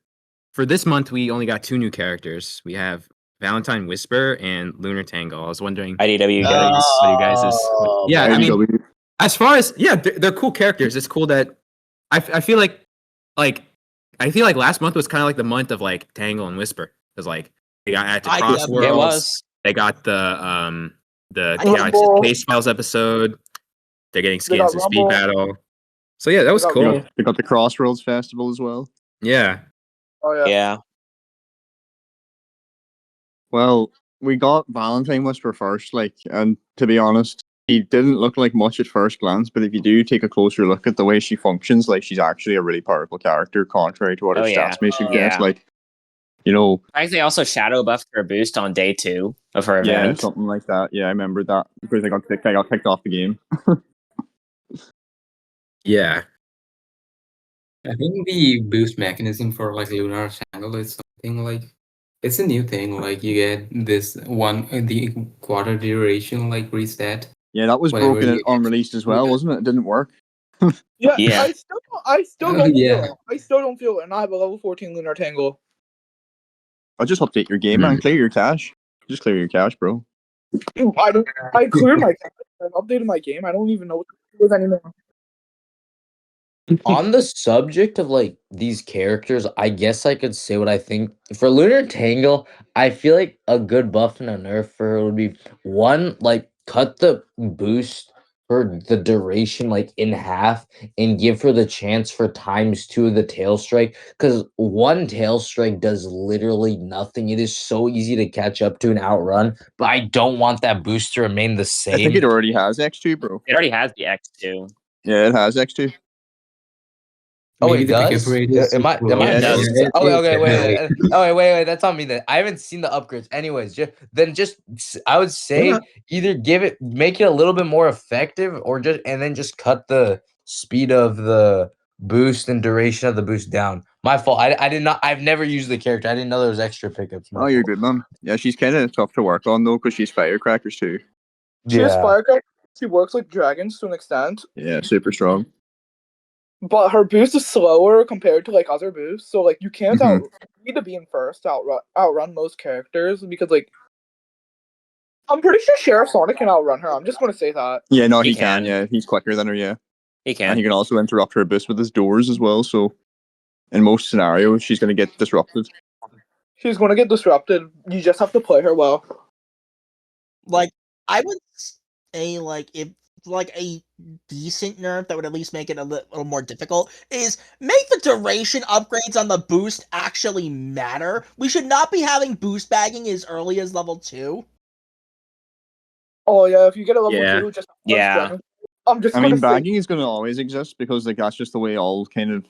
for this month we only got 2 new characters. We have Valentine Whisper and Lunar Tangle. I was wondering IDW what guys. you guys is yeah, I mean IDW. as far as they're cool characters. It's cool that I feel like last month was kind of like the month of like Tangle and Whisper because like they got at the I Cross get- Worlds. It was. They got the Rumble. Case Files episode. They're getting They got skins to Speed Rumble. Battle. So yeah, that was got cool. They got the Crossroads Festival as well. Yeah. Oh yeah. Yeah. Well, we got Valentine Whisper first, and to be honest, he didn't look like much at first glance, but if you do take a closer look at the way she functions, like she's actually a really powerful character, contrary to what her Oh, yeah. stats may suggest. Yeah. You know, I think they also shadow buffed her boost on day 2 of her yeah, event. something like that. Yeah, I remember that because I got kicked off the game. Yeah. I think the boost mechanism for like Lunar Tangle is something like it's a new thing. Like you get this the quarter duration like reset. Yeah, that was Whenever broken you on release as well, wasn't it? It didn't work. Yeah, Yeah. I still Oh, don't yeah. feel it. I still don't feel it, and I have a level 14 Lunar Tangle. I'll just update your game, man. Clear your cache. Just clear your cache, bro. I cleared my cache. I've updated my game. I don't even know what to do with anymore. On the subject of like these characters, I guess I could say what I think. For Lunar Tangle, I feel like a good buff and a nerf for her would be one, like cut the boost for the duration like in half and give her the chance for ×2 of the tail strike. Because one tail strike does literally nothing. It is so easy to catch up to and outrun, but I don't want that boost to remain the I think same. it already has X2, bro. It already has the X2. Yeah, it has X2. Oh, maybe it the pickup does? rate is Am I? too low. Yeah, it does. it Okay, is wait. definitely- Wait. That's on me then. I haven't seen the upgrades. Anyways, I would say either make it a little bit more effective, or just cut the speed of the boost and duration of the boost down. My fault. I did not. I've never used the character. I didn't know there was extra pickups. My Oh, you're fault. good, man. Yeah, she's kind of tough to work on though, because she's firecrackers too. She has Yeah. Firecracker. She works like dragons to an extent, Yeah, super strong. but her boost is slower compared to like other boosts. So like you can't Mhm. you need to be in first to outrun most characters because like I'm pretty sure Sheriff Sonic can outrun her. I'm just gonna say that. Yeah, no, He he can. can. Yeah, he's quicker than her. Yeah, He and can. he can also interrupt her boost with his doors as well. So, in most scenarios, she's going to get disrupted. She's gonna get disrupted. You just have to play her well. Like, I would say, like, if like a decent nerf that would at least make it a little more difficult is make the duration upgrades on the boost actually matter. We should not be having boost bagging as early as level 2. Oh yeah, if you get a level Yeah. 2, just Yeah. dragon. I'm just I gonna mean, say bagging is going to always exist because like that's just the way all kind of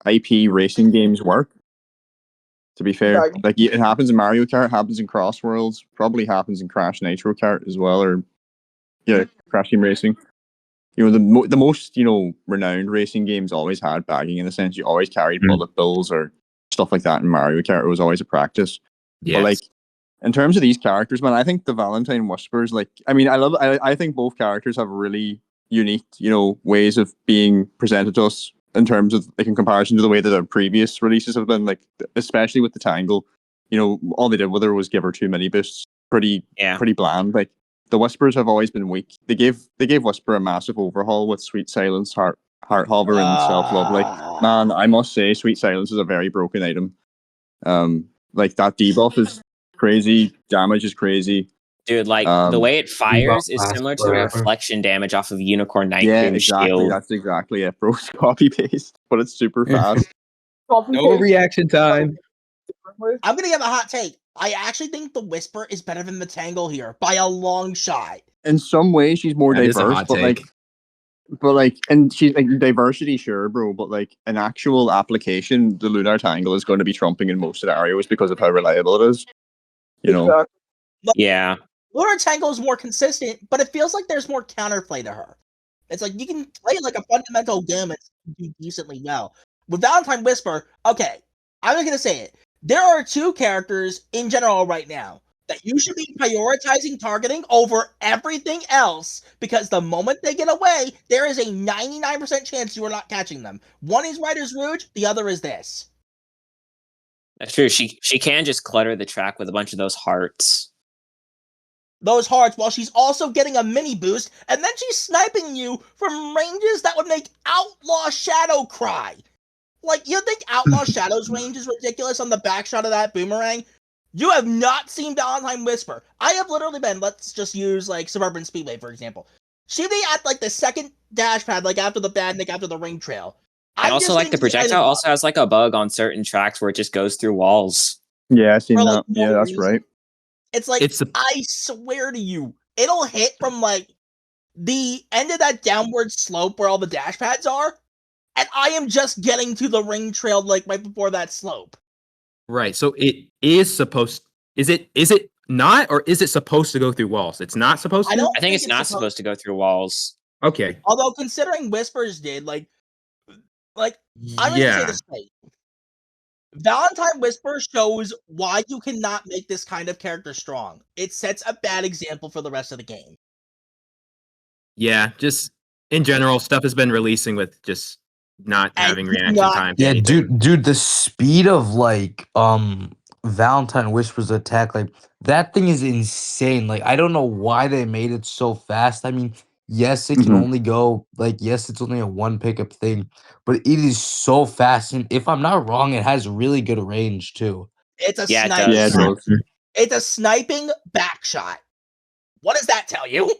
IP racing games work. To be fair, Bagging. like it happens in Mario Kart, happens in Cross Worlds, probably happens in Crash Nitro Kart as well, or Crash Team Racing. The most renowned racing games always had bagging in a sense. You always carried bullet bills or stuff like that in Mario Kart. It was always a practice. Yes. But like in terms of these characters, man, I think the Valentine Whispers, I think both characters have really unique, ways of being presented to us in terms of like in comparison to the way that their previous releases have been, like especially with the Tangle. All they did with her was give her 2 mini boosts. Pretty bland. Like the Whispers have always been weak. They gave Whisper a massive overhaul with Sweet Silence, Heart Hover, and Self Love. Like, man, I must say, Sweet Silence is a very broken item. Like that debuff is crazy, damage is crazy. Dude, like the way it fires is lasts similar to forever. reflection damage off of Unicorn Night Yeah, Cream exactly. Shield. That's exactly it, bro. It's copy paste, but it's super fast. No reaction time. I'm gonna give a hot take. I actually think the Whisper is better than the Tangle here by a long shot. In some ways, she's more That is a diverse, hot but take. and she's like diversity, sure, bro. But like an actual application, the Lunar Tangle is going to be trumping in most scenarios because of how reliable it is. Exactly. Yeah. Lunar Tangle is more consistent, but it feels like there's more counterplay to her. It's like you can play like a fundamental game and do decently well. With Valentine Whisper, okay, I'm just gonna say it. There are 2 characters in general right now that you should be prioritizing targeting over everything else because the moment they get away, there is a 99% chance you are not catching them. One is Rider's Rouge, the other is this. That's true. She can just clutter the track with a bunch of those hearts. Those hearts while she's also getting a mini boost, and then she's sniping you from ranges that would make Outlaw Shadow cry. Like, you think Outlaw Shadow's range is ridiculous on the backshot of that boomerang? You have not seen Valentine Whisper. I have literally been, let's just use, like, Suburban Speedway, for example. She'd be at, like, the second dash pad, like, after the badnik, after the ring trail. And also, like, the projectile also has, like, a bug on certain tracks where it just goes through walls. Yeah, I've seen For, that. like, no Yeah, that's reason. right. It's like, I swear to you, it'll hit from, like, the end of that downward slope where all the dash pads are, and I am just getting to the ring trail, like, right before that slope. Right. So it is supposed. Is it not, or is it supposed to go through walls? It's not supposed to. I don't I think it's not supposed to go through walls. Okay. Although considering Whispers did, like I'm gonna say Yeah. this straight. Valentine Whisper shows why you cannot make this kind of character strong. It sets a bad example for the rest of the game. Yeah. Just in general, stuff has been releasing with just not And having reaction not- time. To Yeah, anything. dude, the speed of like Valentine Whisper's attack, like that thing is insane. Like I don't know why they made it so fast. I mean, yes, it can Mhm. only go like yes, it's only a one pickup thing, but it is so fast. And if I'm not wrong, it has really good range too. It's a Yeah, it sniping. Yeah, it does. does. It's a sniping back shot. What does that tell you?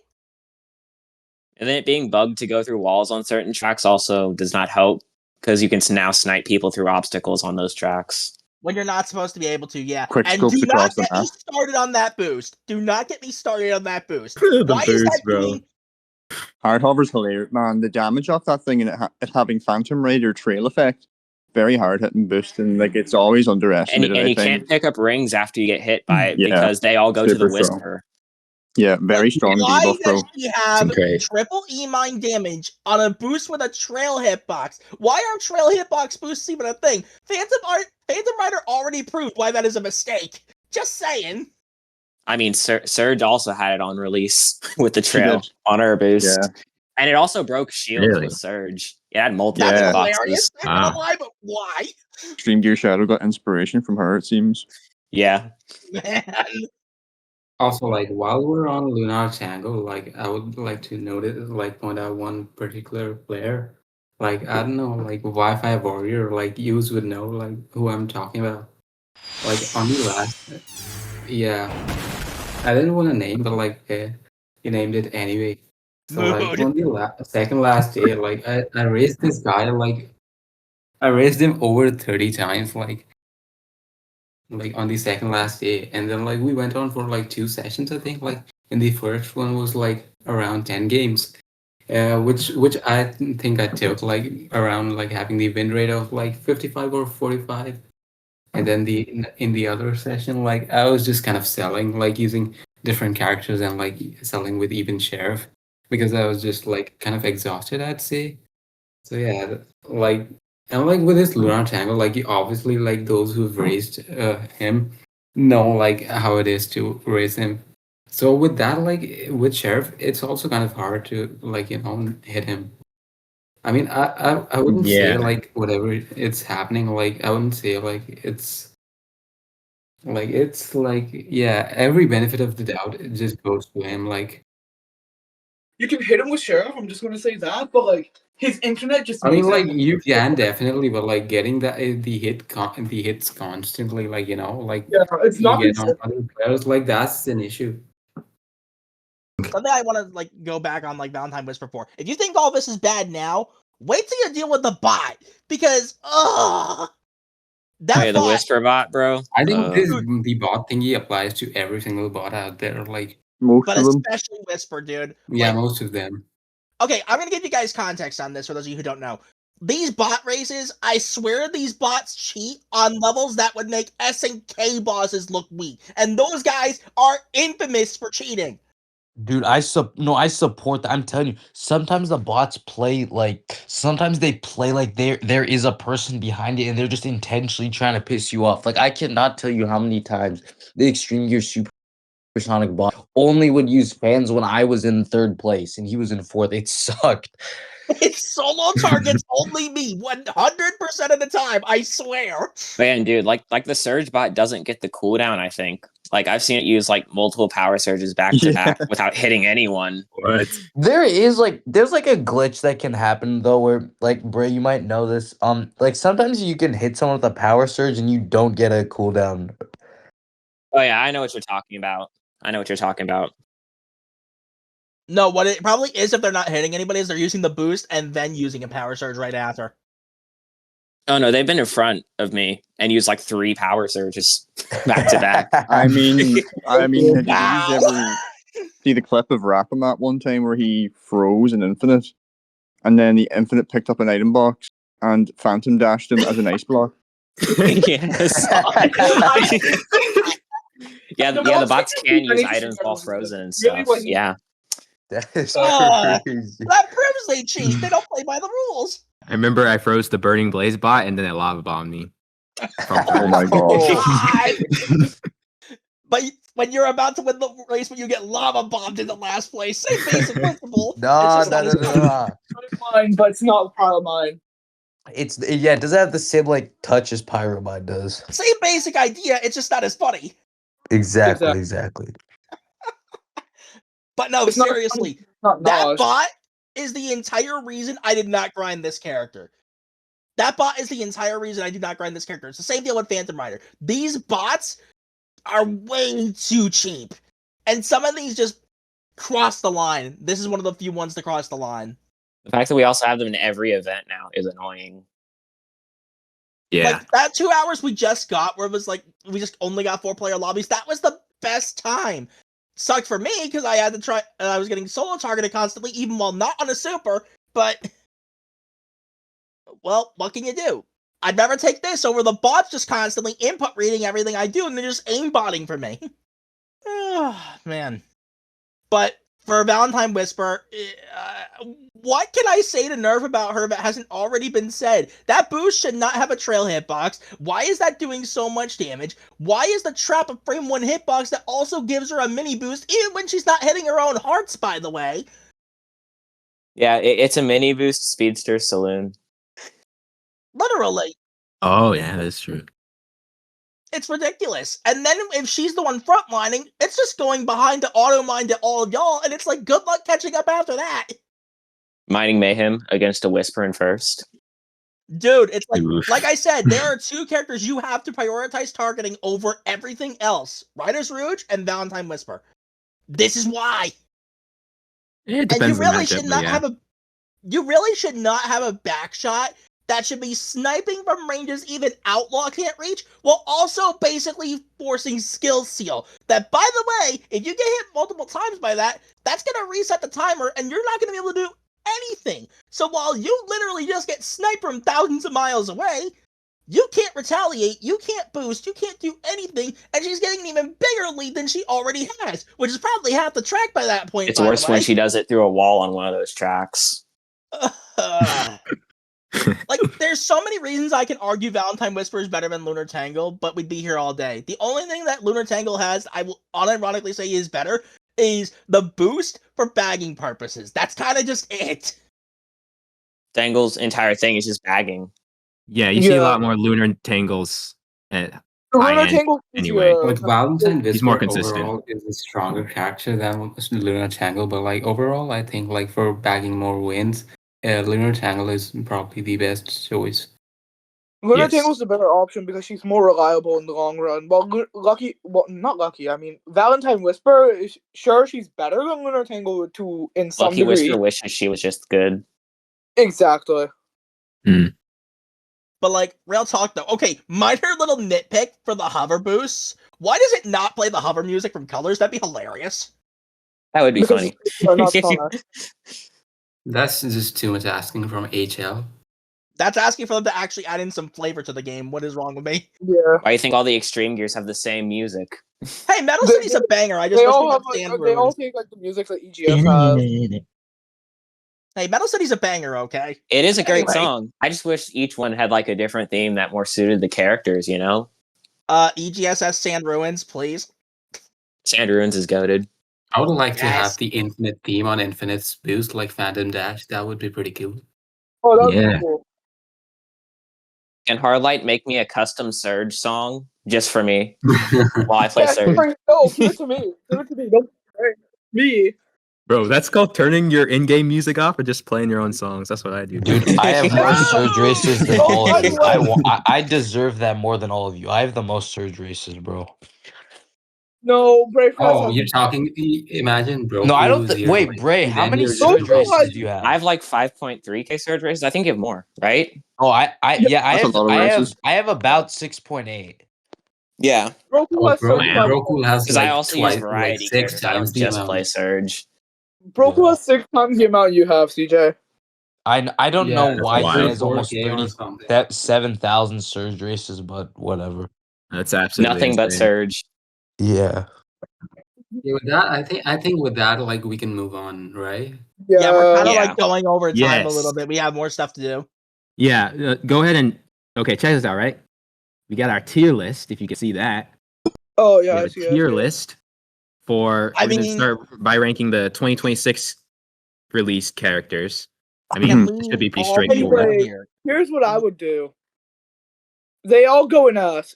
And then it being bugged to go through walls on certain tracks also does not help because you can now snipe people through obstacles on those tracks. When you're not supposed to be able to, yeah. Quick And scopes do not across the get me map. started on that boost. Do not get me started on that boost. The Why is that boost, bro. doing? Hard hover's hilarious, man. The damage off that thing and it having Phantom Raider trail effect, very hard hitting boost, and like it's always And, underestimated. and I you think. can't pick up rings after you get hit by it Yeah, because they all go to the super strong. Whisper. Yeah, very strong Why debuff, bro. does she have great. triple E-mine damage on a boost with a trail hitbox? Why are trail hitbox boosts even a thing? Phantom Rider already proved why that is a mistake. Just saying. I mean, Surge also had it on release with the She trail did. on her boost. Yeah. And it also broke shields Really? with Surge. It had multiple That's Yeah. hilarious. boxes. I'm not Wow. gonna lie, but why? Stream Gear Shadow got inspiration from her, it seems. Yeah. Man. Also, like while we're on Lunar Tangle, like I would like to notice, like point out one particular player. Like I don't know, like Wi-Fi Warrior, like you would know like who I'm talking about. Like on the last, yeah, I didn't want to name, but like you named it anyway. So like Mood. on the second last day, like I raised this guy, like I raised him over 30 times, like on the second last day, and then like we went on for like 2 sessions, I think. Like in the first one was like around 10 games, which I think I took like around like having the win rate of like 55 or 45, and then in the other session, like I was just kind of selling, like using different characters and like selling with even sheriff because I was just like kind of exhausted, I'd say. So yeah, like. And like with this Lunar Tangle, like you obviously like those who've raised him know like how it is to raise him. So with that, like with Sheriff, it's also kind of hard to like hit him. I mean, I wouldn't say Yeah. like whatever it's happening, like I wouldn't say like it's like yeah, every benefit of the doubt it just goes to him. Like You can hit him with Sheriff, I'm just gonna say that, but like his internet just I mean, makes like that you can definitely, but like getting the hits constantly, like like yeah, it's you not get on consistent. other players, like that's an issue. Something I want to like go back on like Valentine Whisper for. If you think all this is bad now, wait till you deal with the bot because Oh, that yeah, the bot. Whisper bot, bro. I think the bot thingy applies to every single bot out there. Like Most But of them. especially Whisper, dude. yeah, Like, most of them. okay, I'm gonna give you guys context on this for those of you who don't know. These bot races, I swear these bots cheat on levels that would make S and K bosses look weak. And those guys are infamous for cheating. Dude, I support that. I'm telling you, sometimes the bots play like sometimes they play like there is a person behind it and they're just intentionally trying to piss you off. Like I cannot tell you how many times the Extreme Gear Supersonic bot only would use fans when I was in third place and he was in fourth. It sucked. It solo targets only me 100% of the time, I swear. Man, dude, like the Surge bot doesn't get the cooldown, I think. Like I've seen it use like multiple power surges back to back without hitting anyone. What? There's like a glitch that can happen though where like Bray, you might know this. Like sometimes you can hit someone with a power surge and you don't get a cooldown. Oh yeah, I know what you're talking about. No, what it probably is if they're not hitting anybody is they're using the boost and then using a power surge right after. Oh no, they've been in front of me and used like 3 power surges back to back. I mean, did you Wow. ever see the clip of Rapham that one time where he froze in Infinite, and then the Infinite picked up an item box and Phantom dashed him as an ice block? Yes. Yeah, the bots can use items while frozen and stuff. Yeah. That is crazy. That proves they cheat. They don't play by the rules. I remember I froze the Burning Blaze bot and then it lava bombed me. Oh my god. But when you're about to win the race, when you get lava bombed in the last place, same basic principle. No. Mine, but it's not Pyro-Mine. It doesn't have the same like touch as Pyro-Mine does. Same basic idea. It's just not as funny. Exactly. But no, It's not seriously, Not that Nosh. bot is the entire reason I did not grind this character. That bot is the entire reason I do not grind this character. It's the same deal with Phantom Rider. These bots are way too cheap. And some of these just cross the line. This is one of the few ones to cross the line. The fact that we also have them in every event now is annoying. Yeah. Like that 2 hours we just got where it was like we just only got 4-player lobbies, that was the best time. Sucked for me because I had to try I was getting solo targeted constantly even while not on a super, but well, what can you do? I'd rather take this over the bots just constantly input reading everything I do and they're just aimbotting for me. Man. But for Valentine Whisper, what can I say to nerf about her that hasn't already been said? That boost should not have a trail hitbox. Why is that doing so much damage? Why is the trap a frame 1 hitbox that also gives her a mini boost even when she's not hitting her own hearts, by the way? Yeah, it's a mini boost speedster saloon. Literally. Oh yeah, that's true. It's ridiculous. And then if she's the one frontlining, it's just going behind to auto-mine to all of y'all, and it's like, good luck catching up after that. Mining Mayhem against a Whisper in first. Dude, it's Oof. like I said, there are 2 characters you have to prioritize targeting over everything else. Rider's Rouge and Valentine Whisper. This is why. It And depends you on really the matchup, should but not yeah. have a you really should not have a back shot that should be sniping from ranges even Outlaw can't reach, while also basically forcing skill seal. That, by the way, if you get hit multiple times by that, that's gonna reset the timer and you're not gonna be able to do anything. So while you literally just get sniped from thousands of miles away, you can't retaliate, you can't boost, you can't do anything, and she's getting an even bigger lead than she already has, which is probably half the track by that point. It's by worse the way. when she does it through a wall on one of those tracks. Like, there's so many reasons I can argue Valentine Whisper is better than Lunar Tangle, but we'd be here all day. The only thing that Lunar Tangle has, I will unironically say is better, is the boost for bagging purposes. That's kind of just it. Tangle's entire thing is just bagging. Yeah, you see a lot more Lunar Tangles at Lunar high end Tangle anyway. Like Valentine He's more Whisper consistent. overall is a stronger character than Lunar Tangle, but like overall, I think like for bagging more wins, Lunar Tangle is probably the best choice. Lunar Yes. Tangle's the better option because she's more reliable in the long run. Not Lucky. I mean, Valentine Whisper is sure she's better than Lunar Tangle too in some Lucky degree. Whisper wishes she was just good. Exactly. But, like, real talk, though. Okay, minor little nitpick for the hover boosts. Why does it not play the hover music from Colors? That'd be hilarious. That would be Because funny. they're not Sonic. That's just too much asking from HL. That's asking for them to actually add in some flavor to the game. What is wrong with me? Yeah. Why do you think all the extreme gears have the same music? Hey, Metal They- City's a banger. I just They wish all we have could stand they all ruins. take like the music that EGF has. Hey, Metal City's a banger, okay? It is a great Anyway. song. I just wish each one had like a different theme that more suited the characters, you know? EGSS Sand Ruins, please. Sand Ruins is goated. I would like to Yes. have the infinite theme on Infinite's boost, like Phantom Dash. That would be pretty cool. Oh, that would Yeah. be cool. Can Hardlight make me a custom Surge song just for me while I play Yeah, Surge? no, give it to me. Give it to me. Don't me. Bro, that's called turning your in-game music off or just playing your own songs. That's what I do. Dude, I have more surge races than all of you. I I deserve that more than all of you. I have the most surge races, bro. No, Brayfraz Oh, has you're talking. Imagine, bro. No, I don't. lose your, Wait, like, Bray, how then many you're surge just- races do you have? I have like 5.3k Surge races. I think you have more, right? Oh, I That's a lot of races. I have about 6.8. Yeah. Roku Oh, has bro, 35 Roku has Because like I also twice, use variety like 6 characters. I times don't the just amount. play Surge. Roku Yeah. has 6 times the amount you have, CJ. I don't know it's why like he wild. has almost 34K or 30 something. that 7,000 surge races, but whatever. That's absolutely Nothing but insane. surge. Yeah. Yeah, with that, I think with that, like we can move on, right? Yeah, we're kind of Yeah. like going over time a Yes. little bit. We have more stuff to do. Yeah, go ahead and okay, check this out, right? We got our tier list, if you can see that. Oh We yeah, have I a see. tier list for I we're gonna mean- start by ranking the 2026 released characters. I Can mean, it should be we pretty all be straightforward. Anyway, here? Here's what I would do. They all go in us.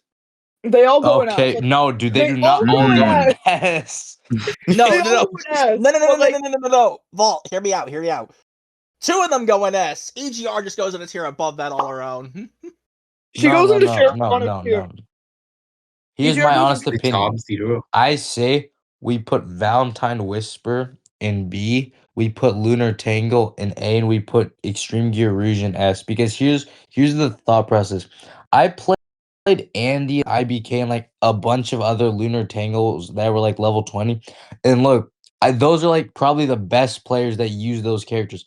They all go in us. Okay. Like, No, dude, they they do not all all go go in in S. No, they no, all no, go in S. no, no, no, but, no, like, no, no, no, no. Vault, hear me out, hear me out. 2 of them go in S. EGR just goes in a tier above that all around. She No, goes no, into no, Sheriff no, Sonic no, tier. no. Here's EGR my goes honest into The top opinion. 0. I say we put Valentine Whisper in B, we put Lunar Tangle in A, and we put Extreme Gear Rouge in S. Because here's the thought process. I played Andy, IBK, and like a bunch of other Lunar Tangles that were like level 20. And look, those are like probably the best players that use those characters.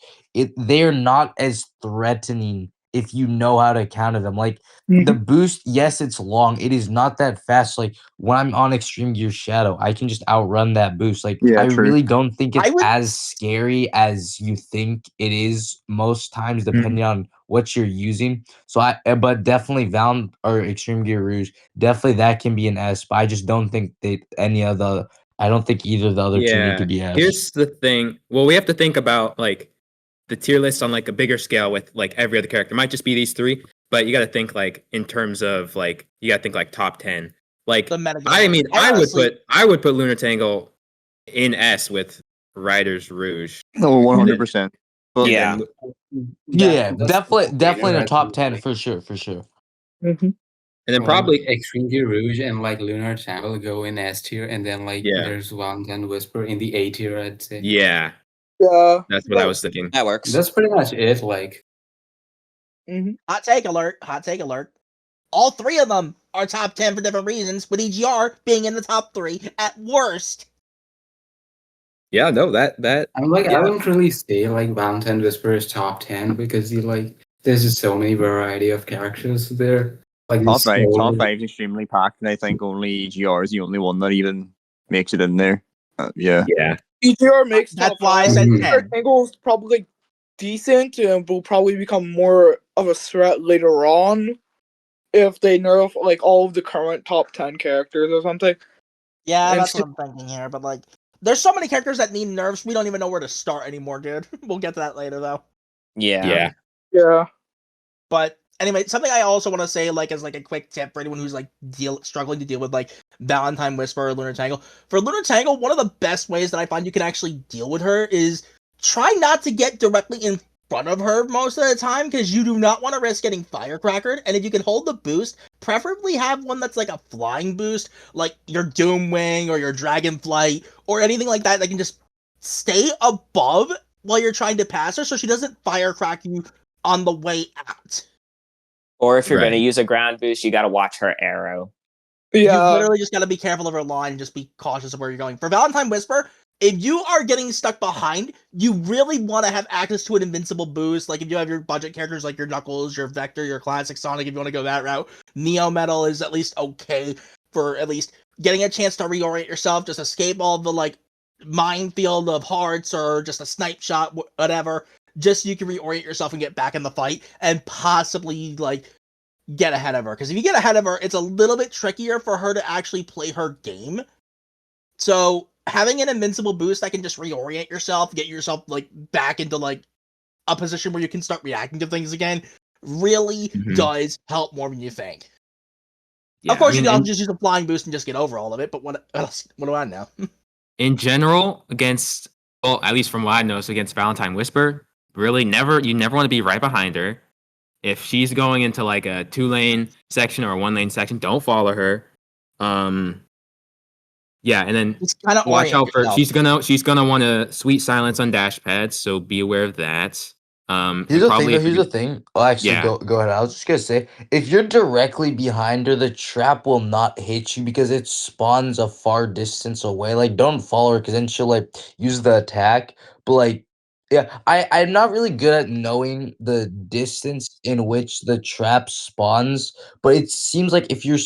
They're not as threatening if you know how to counter them. Like the boost, yes, it's long. It is not that fast. Like when I'm on Extreme Gear Shadow, I can just outrun that boost. Like Yeah, I true. really don't think I it's would- as scary as you think it is most times, depending on what you're using. So but definitely Val or Extreme Gear Rouge, definitely that can be an S. But I just don't think I don't think either of the other two need to be S. Here's the thing. Well, we have to think about like the tier list on like a bigger scale with like every other character. It might just be these 3, but you got to think like in terms of like you got to think like top 10. Like The metagame. I mean, And honestly- I would put Lunar Tangle in S with Riders Rouge. No, 100%. But Yeah. Yeah, That's definitely in the I top think, 10 like, for sure. And then like, probably Extreme Gear Rouge and like Lunar Tangle go in S tier, and then like Yeah. there's Valentine Whisper in the A tier, I'd say. yeah, Yeah. that's what I was thinking. That works. That's pretty much it. Like, Hot take alert, hot take alert. All 3 of them are top 10 for different reasons, with EGR being in the top 3 at worst. Yeah, no, that I'm like, Yeah. I wouldn't really say like Valentine Whisper is top 10 because you like there's just so many variety of characters there. Like top there's so top many- 5 is extremely packed, and I think only EGR is the only one that even makes it in there. Yeah. EGR makes That's top why I 5. said Mhm. 10. Tangle's probably decent and will probably become more of a threat later on if they nerf like all of the current top 10 characters or something. Yeah, And that's what I'm thinking here, but like, there's so many characters that need nerfs, we don't even know where to start anymore, dude. We'll get to that later, though. Yeah. Yeah. But anyway, something I also want to say, like, as like a quick tip for anyone who's like struggling to deal with like Valentine Whisper or Lunar Tangle. For Lunar Tangle, one of the best ways that I find you can actually deal with her is try not to get directly in front of her most of the time, because you do not want to risk getting firecrackered. And if you can hold the boost, preferably have one that's like a flying boost, like your Doomwing or your Dragonflight or anything like that that can just stay above while you're trying to pass her, so she doesn't firecrack you on the way out. Or if you're Right. going to use a ground boost, you got to watch her arrow. You Yeah. literally just got to be careful of her line and just be cautious of where you're going. For Valentine Whisper, if you are getting stuck behind, you really want to have access to an invincible boost. Like if you have your budget characters like your Knuckles, your Vector, your Classic Sonic, if you want to go that route. Neo Metal is at least okay for at least getting a chance to reorient yourself, just escape all the like minefield of hearts or just a snipe shot, whatever. Just so you can reorient yourself and get back in the fight and possibly like get ahead of her. Because if you get ahead of her, it's a little bit trickier for her to actually play her game. So having an invincible boost that can just reorient yourself, get yourself like back into like a position where you can start reacting to things again, really Mhm. does help more than you think. Yeah, Of course, I mean, you can just use a flying boost and just get over all of it. But what else? What do I know? in general, against, well, at least from what I know, so against Valentine Whisper, really you never want to be right behind her. If she's going into like a 2-lane section or a 1-lane section, don't follow her. Yeah, and then It's kind of watch out for she's gonna want to sweet silence on dash pads, so be aware of that. Here's the thing, probably though. if Here's you- the thing. Oh, actually, Yeah. go ahead. I was just gonna say, if you're directly behind her, the trap will not hit you because it spawns a far distance away. Like, don't follow her because then she'll like use the attack. But like, Yeah, I'm not really good at knowing the distance in which the trap spawns, but it seems like if you're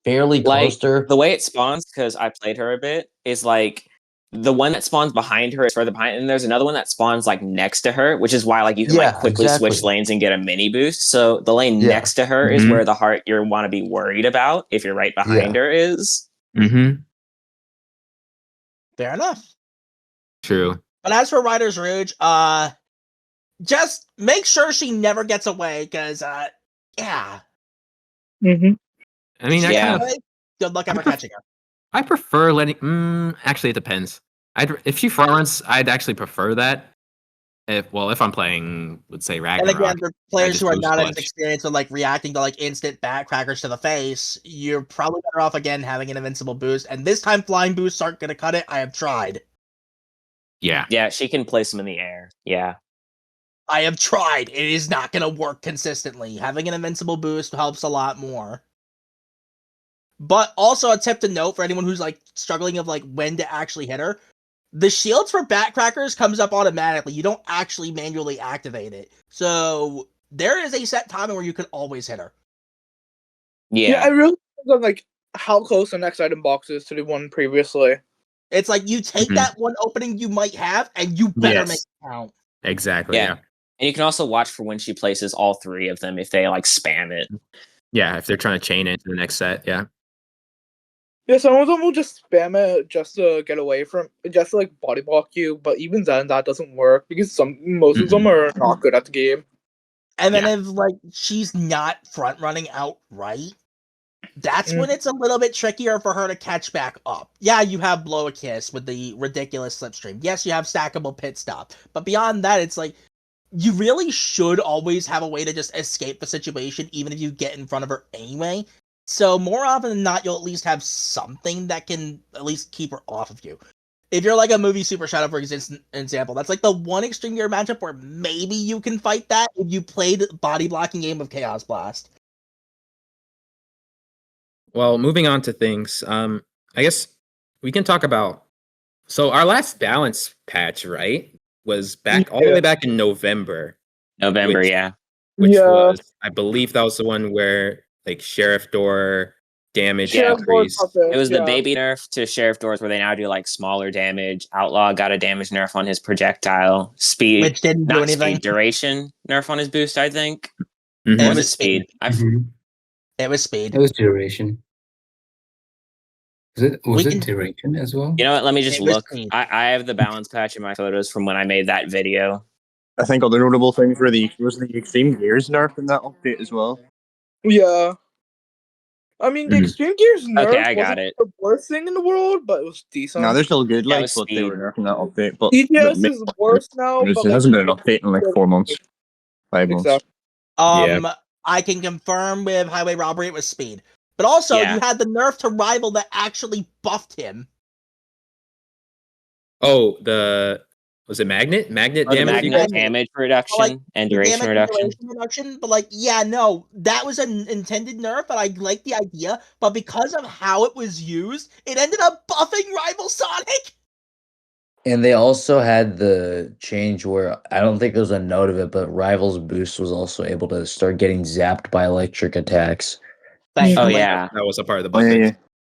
fairly close Like to her, the way it spawns, because I played her a bit, is like the one that spawns behind her is further behind, and there's another one that spawns like next to her, which is why like you can like yeah, quickly switch exactly. lanes and get a mini boost. So the lane Yeah. next to her is Mhm. where the heart you want to be worried about if you're right behind Yeah. her is. Mm-hmm. Fair enough. True. But as for Rider's Rouge, just make sure she never gets away, because, yeah. Mm-hmm. I mean, If I she Yeah. kind gets of away, good luck ever pref- catching her. I prefer letting. Actually, it depends. If she front runs, I'd actually prefer that. If I'm playing, let's say And Ragnarok. again, for players just who are boost not as clutch. experienced with like reacting to like instant backcrackers to the face, you're probably better off again having an invincible boost. And this time, flying boosts aren't going to cut it. I have tried. Yeah. Yeah, she can place them in the air. Yeah. I have tried. It is not going to work consistently. Having an invincible boost helps a lot more. But also a tip to note for anyone who's like struggling of like when to actually hit her. The shields for backcrackers comes up automatically. You don't actually manually activate it. So there is a set timing where you can always hit her. Yeah. I really depends on like how close the next item box is to the one previously. It's like you take Mhm. that one opening you might have and you better make Yes. it count. Exactly. Yeah. Yeah. And you can also watch for when she places all three of them if they like spam it. Yeah. If they're trying to chain it to the next set. Yeah. Yeah, some of them will just spam it just to get away from, just to like body block you. But even then, that doesn't work because most of them are not good at the game. And then Yeah. if like she's not front running outright, that's when it's a little bit trickier for her to catch back up. Yeah, you have Blow a Kiss with the ridiculous slipstream. Yes, you have stackable pit stop. But beyond that, it's like you really should always have a way to just escape the situation, even if you get in front of her anyway. So more often than not, you'll at least have something that can at least keep her off of you. If you're like a movie Super Shadow, for example, that's like the one extreme gear matchup where maybe you can fight that if you played body blocking game of Chaos Blast. Well, moving on to things. I guess we can talk about. So our last balance patch, right, was back all the way back in November. November, Which- yeah. Which Yeah. was, I believe, that was the one where like Sheriff Door damage Sheriff Door increased. puppet, It was the yeah. baby nerf to Sheriff Doors where they now do like smaller damage. Outlaw got a damage nerf on his projectile. Speed, Which didn't do not anything. speed, duration nerf on his boost, I think. Mhm. It Or was was it speed? Mhm. It was speed. It was duration. Was We it can- duration as well? You know what? Let me just It was look. speed. I have the balance patch in my photos from when I made that video. I think other notable things were the extreme gears nerf in that update as well. Yeah. I mean, the Mhm. Extreme Gears nerf Okay, I got wasn't it. the worst thing in the world, but it was decent. No, they're still good, Yeah, it like, was but they were speed. nerfing that update. But EGS is worse now, it but like, hasn't been an update in like 4 months, 5 months. exactly. I can confirm with Highway Robbery it was speed. But also, Yeah. you had the nerf to Rival that actually buffed him. Oh, was it magnet? Magnet Or the damage. magnet Magnet. damage reduction Like, and The duration damage reduction. and duration reduction, but like, yeah, no, that was an intended nerf, and I like the idea, but because of how it was used, it ended up buffing Rival Sonic. And they also had the change where I don't think there was a note of it, but Rival's boost was also able to start getting zapped by electric attacks. Oh Thankfully. yeah. That was a part of the Oh, buff. yeah, yeah.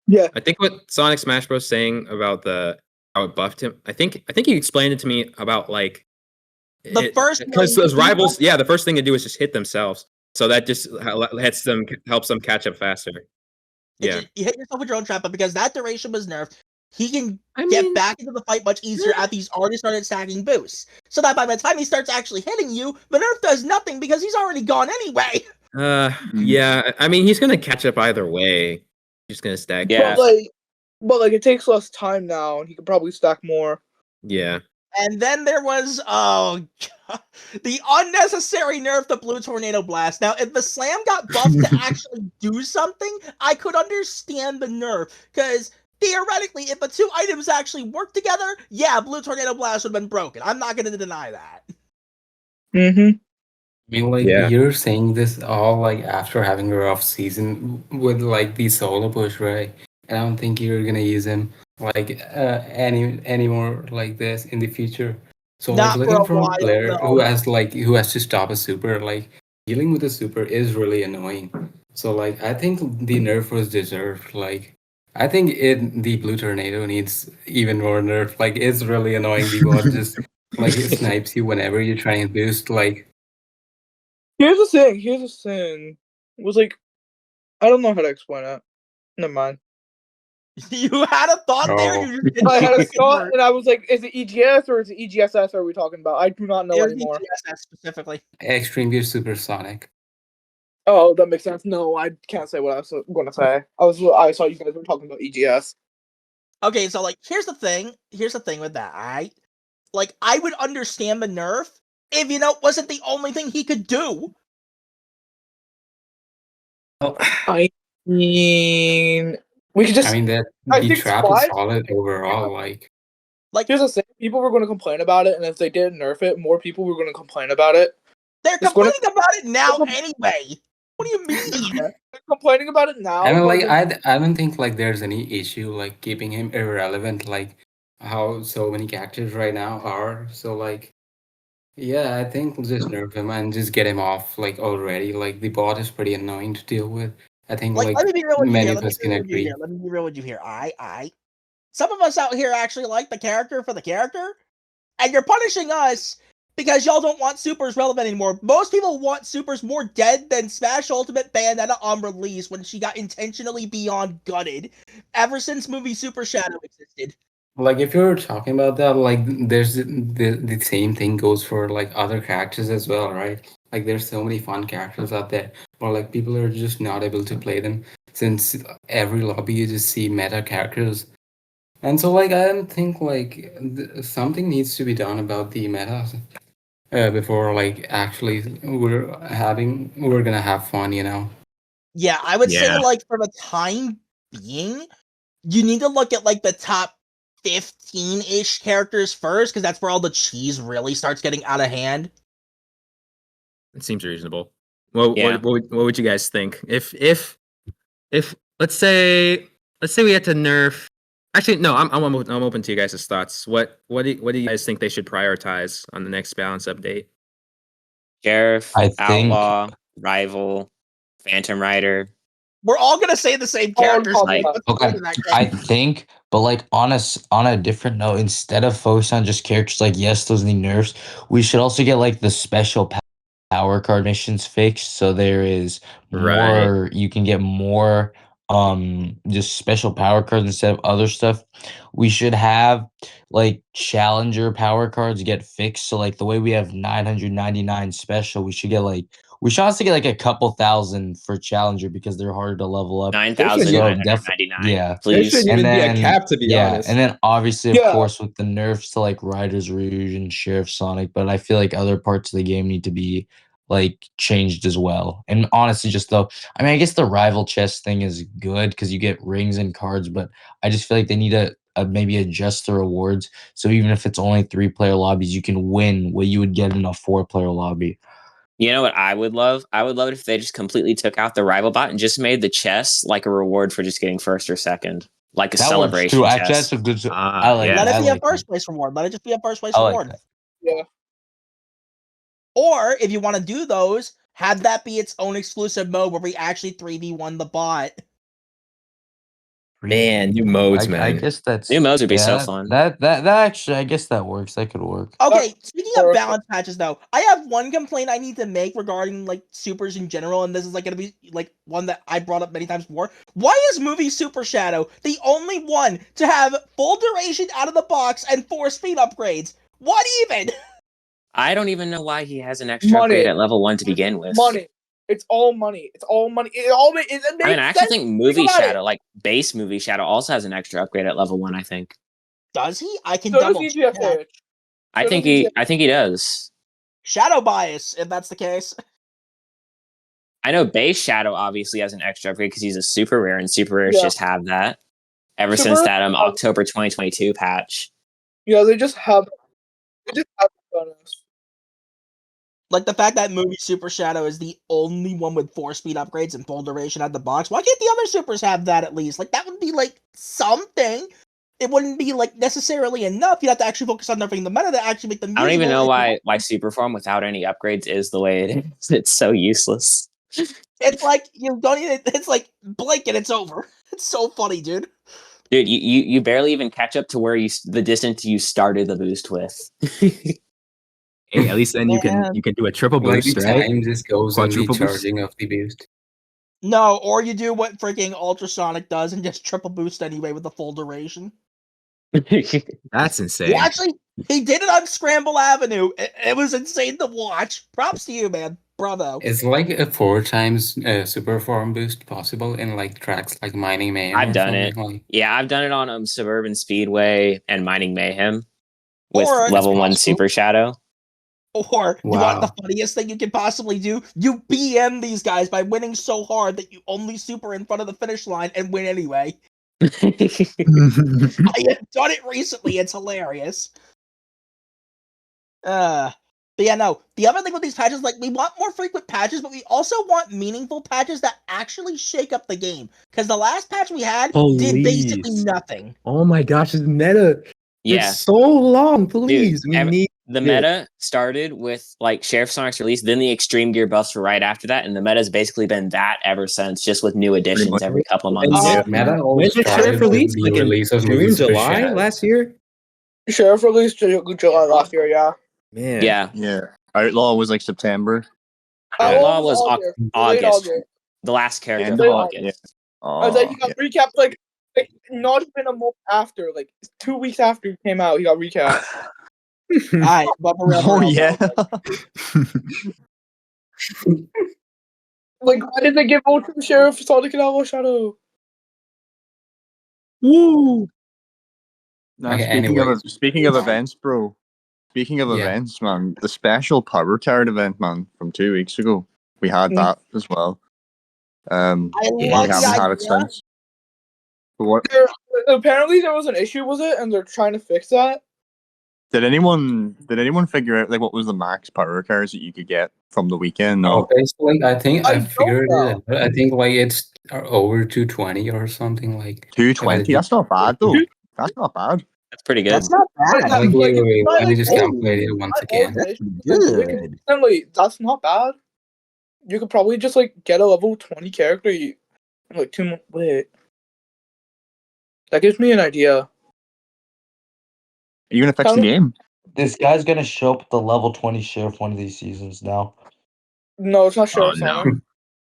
Yeah. I think what SonicSmashBro was saying about how it buffed him. I think he explained it to me about like The first because one- those rivals. Yeah, the first thing to do is just hit themselves. So that just helps them catch up faster. Yeah, You hit yourself with your own trap, but because that duration was nerfed, he can I get mean, back into the fight much easier after he's already started stacking boosts. So that by the time he starts actually hitting you, the nerf does nothing because he's already gone anyway. yeah. I mean, he's gonna catch up either way. He's gonna stack. Yeah. But like, it takes less time now, and he could probably stack more. Yeah. And then there was the unnecessary nerf to Blue Tornado Blast. Now, if the slam got buffed to actually do something, I could understand the nerf. Because theoretically, if the two items actually work together, yeah, Blue Tornado Blast would have been broken. I'm not going to deny that. Mm-hmm. I mean, like, Yeah. you're saying this all, like, after having a rough season with, like, the solo push, right? And I don't think you're gonna use him, like, any more like this in the future. So Not like for a looking for a while, player no. who has to stop a super, like dealing with a super is really annoying. So like I think the nerf was deserved. Like I think the blue tornado needs even more nerf. Like it's really annoying. The bot just like it snipes you whenever you try and boost. Like Here's the thing. It was like, I don't know how to explain it. Never mind. You had a thought there. Oh. You just didn't I had a say thought, word. and I was like, is it EGS or is it EGSS are we talking about? I do not know It was anymore. EGSS specifically. Extreme Gear Supersonic. Oh, that makes sense. No, I can't say what I was going to say. I saw you guys were talking about EGS. Okay, so like, here's the thing. Here's the thing with that. I would understand the nerf if it wasn't the only thing he could do. I mean, we could just. I mean that I the think trap is Spy- solid overall. Like Like, Here's the thing. People were going to complain about it, and if they didn't nerf it, more people were going to complain about it. they're It's gonna- complaining about it now it's anyway. What do you mean? They're complaining about it now. I mean, but like then- I don't think like there's any issue like keeping him irrelevant. Like how so many characters right now are. So like, yeah, I think we'll just nerf him and just get him off like already. Like the bot is pretty annoying to deal with. I think Like, like let me be real with you many here. of Let me us be can real with you agree. here. Let me be real with you here. Some of us out here actually like the character for the character, and you're punishing us because y'all don't want supers relevant anymore. Most people want supers more dead than Smash Ultimate Bayonetta on release when she got intentionally beyond gutted ever since movie Super Shadow existed. Like if you're talking about that, like there's the same thing goes for like other characters as well, right? Like there's so many fun characters out there, or like people are just not able to play them since every lobby you just see meta characters. And so like I don't think like something needs to be done about the meta before like actually we're gonna have fun, Yeah, I would say Yeah. like for the time being, you need to look at like the top 15-ish characters first, because that's where all the cheese really starts getting out of hand. It seems reasonable. Well, Yeah. what would you guys think if let's say we had to nerf? Actually, no. I'm open to you guys' thoughts. What do you guys think they should prioritize on the next balance update? Sheriff, I think- Outlaw, Rival, Phantom Rider. We're all gonna say the same Oh, characters. like- What's the Okay, point of that I crap? think, but like on a different note, instead of focusing on just characters, like yes, those need nerfs, we should also get like the special power card missions fixed. So there is Right. more. You can get more just special power cards instead of other stuff. We should have like challenger power cards get fixed. So like the way we have 999 special, we should also get like a couple thousand for challenger because they're harder to level up. 9,999. Yeah. There Please. shouldn't even be a cap, to be honest. And then obviously, of Yeah. course, with the nerfs to like Riders Rouge and Sheriff Sonic, but I feel like other parts of the game need to be like changed as well. And honestly, I guess the rival chest thing is good because you get rings and cards, but I just feel like they need to maybe adjust the rewards. So even if it's only 3-player lobbies, you can win what you would get in a 4-player lobby. You know what I would love? I would love it if they just completely took out the rival bot and just made the chest like a reward for just getting first or second. Like a That works celebration too. chest. Actually, that's a good. Ah, I like yeah. Let that. it I be a like first that. place reward. Let it just be a first place I like reward. that. Yeah. Or if you want to do those, have that be its own exclusive mode where we actually 3v1 the bot. Man, new modes, I man. guess that's New modes would be so fun. That actually, I guess that works. That could work. Okay, speaking of or- balance patches though, I have one complaint I need to make regarding like supers in general, and this is like gonna be like one that I brought up many times before. Why is movie Super Shadow the only one to have full duration out of the box and 4 speed upgrades? What even? I don't even know why he has an extra Money. upgrade at level 1 to begin with. Money. It's all money. It makes I mean, I actually sense. think Movie about it. Shadow, like base Movie Shadow, also has an extra upgrade at level 1, I think. Does he? I can So does double check. EGFH. I So think does he does. Shadow bias, if that's the case. I know base Shadow obviously has an extra upgrade because he's a super rare, and super rares Yeah. just have that ever Super since rare- that October 2022 patch. Yeah, they just have the bonus. Like the fact that movie Super Shadow is the only one with 4 speed upgrades and full duration out of the box. Why can't the other supers have that at least? Like that would be like something. it wouldn't be like necessarily enough. You'd have to actually focus on nerfing the meta to actually make them. I don't even know usable. why Superform without any upgrades is the way it is. It's so useless. It's like you don't even. It's like blink and it's over. It's so funny, dude. Dude, you barely even catch up to where the distance you started the boost with. Hey, at least then you can do a triple Like boost, the right? time just goes on the Quadruple boost? charging of the boost. No, or you do what freaking Ultrasonic does and just triple boost anyway with the full duration. That's insane. Yeah, actually, he did it on Scramble Avenue. It was insane to watch. Props to you, man. Bravo. It's like a 4 times super farm boost possible in like tracks like Mining Mayhem. I've or done it. something like. Yeah, I've done it on Suburban Speedway and Mining Mayhem with Or it's level 1 possible- Super Shadow. Or you want Wow. the funniest thing you can possibly do? You BM these guys by winning so hard that you only super in front of the finish line and win anyway. I have done it recently. It's hilarious. But yeah, no. The other thing with these patches, like, we want more frequent patches, but we also want meaningful patches that actually shake up the game. Because the last patch we had did basically Please. nothing. Oh my gosh, this meta. Yeah. It's so long. Please. Dude, we need the meta started with like Sheriff Sonic's release, then the extreme gear buffs were right after that, and the meta's basically been that ever since, just with new additions much. every couple of And months. yeah. Meta When always did started Sheriff with release? the Like in release of June, movies for July Shadow. last year? Sheriff released July last year, yeah. Man. Yeah. Yeah. Outlaw was like September. Outlaw was Late August. The last character End of of August. Oh, I was like, he got recapped like not even a month after, like 2 weeks after he came out, he got recapped. Alright, but for real, Oh, for real, yeah. Like, why did they give Ultra Sheriff Sonic and Outlaw Shadow? Woo! Now, Okay, speaking anyways. of events, bro. Speaking of Yeah. events, man, the special power card event, man, from 2 weeks ago, we had that as well. I We love haven't the had it idea. since. But what Apparently there was an issue with it, and they're trying to fix that. did anyone figure out like what was the max power cards that you could get from the weekend? Oh, No. basically, I think I I don't figured know. it. I think like it's over 220 or something like. 220? That's not bad though. That's not bad. That's pretty good. That's not bad. Like, wait, it's not let me just like- calculate it once not again. always an issue, Good. consistently, that's not bad. You could probably just like get a level 20 character in like 2 months. Wait. That gives me an idea. Are you gonna fix Tell the me- game? This guy's gonna show up with the level 20 sheriff one of these seasons now. No, it's not Sheriff no. Sonic.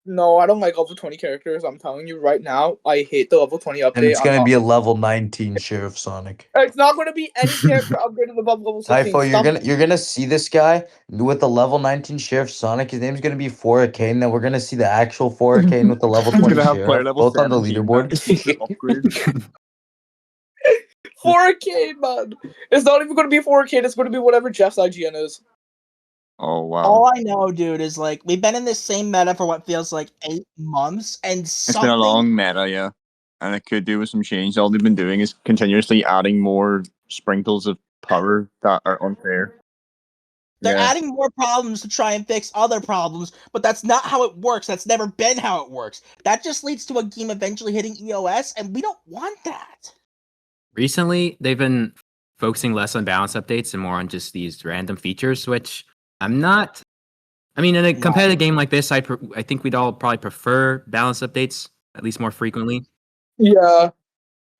No, I don't like level 20 characters. I'm telling you right now, I hate the level 20 update. And it's I'm gonna not- be a level 19 Sheriff Sonic. It's not going to be any character upgraded above level 16. Typho, Stop- you're gonna see this guy with the level 19 Sheriff Sonic. His name's gonna be 4K, and then we're gonna see the actual 4K with the level He's 20 gonna have player Sheriff, level both on the 17 leaderboard. upgrade. 4K, man. It's not even going to be 4K. It's going to be whatever Jeff's IGN is. Oh wow. All I know, dude, is like we've been in this same meta for what feels like 8 months, and It's been a long meta, yeah. And it could do with some change. All they've been doing is continuously adding more sprinkles of power that are unfair. They're Yeah. adding more problems to try and fix other problems, but that's not how it works. That's never been how it works. That just leads to a game eventually hitting EOS, and we don't want that. Recently, they've been focusing less on balance updates and more on just these random features, which I'm not. I mean, in a competitive game like this, I think we'd all probably prefer balance updates at least more frequently. Yeah.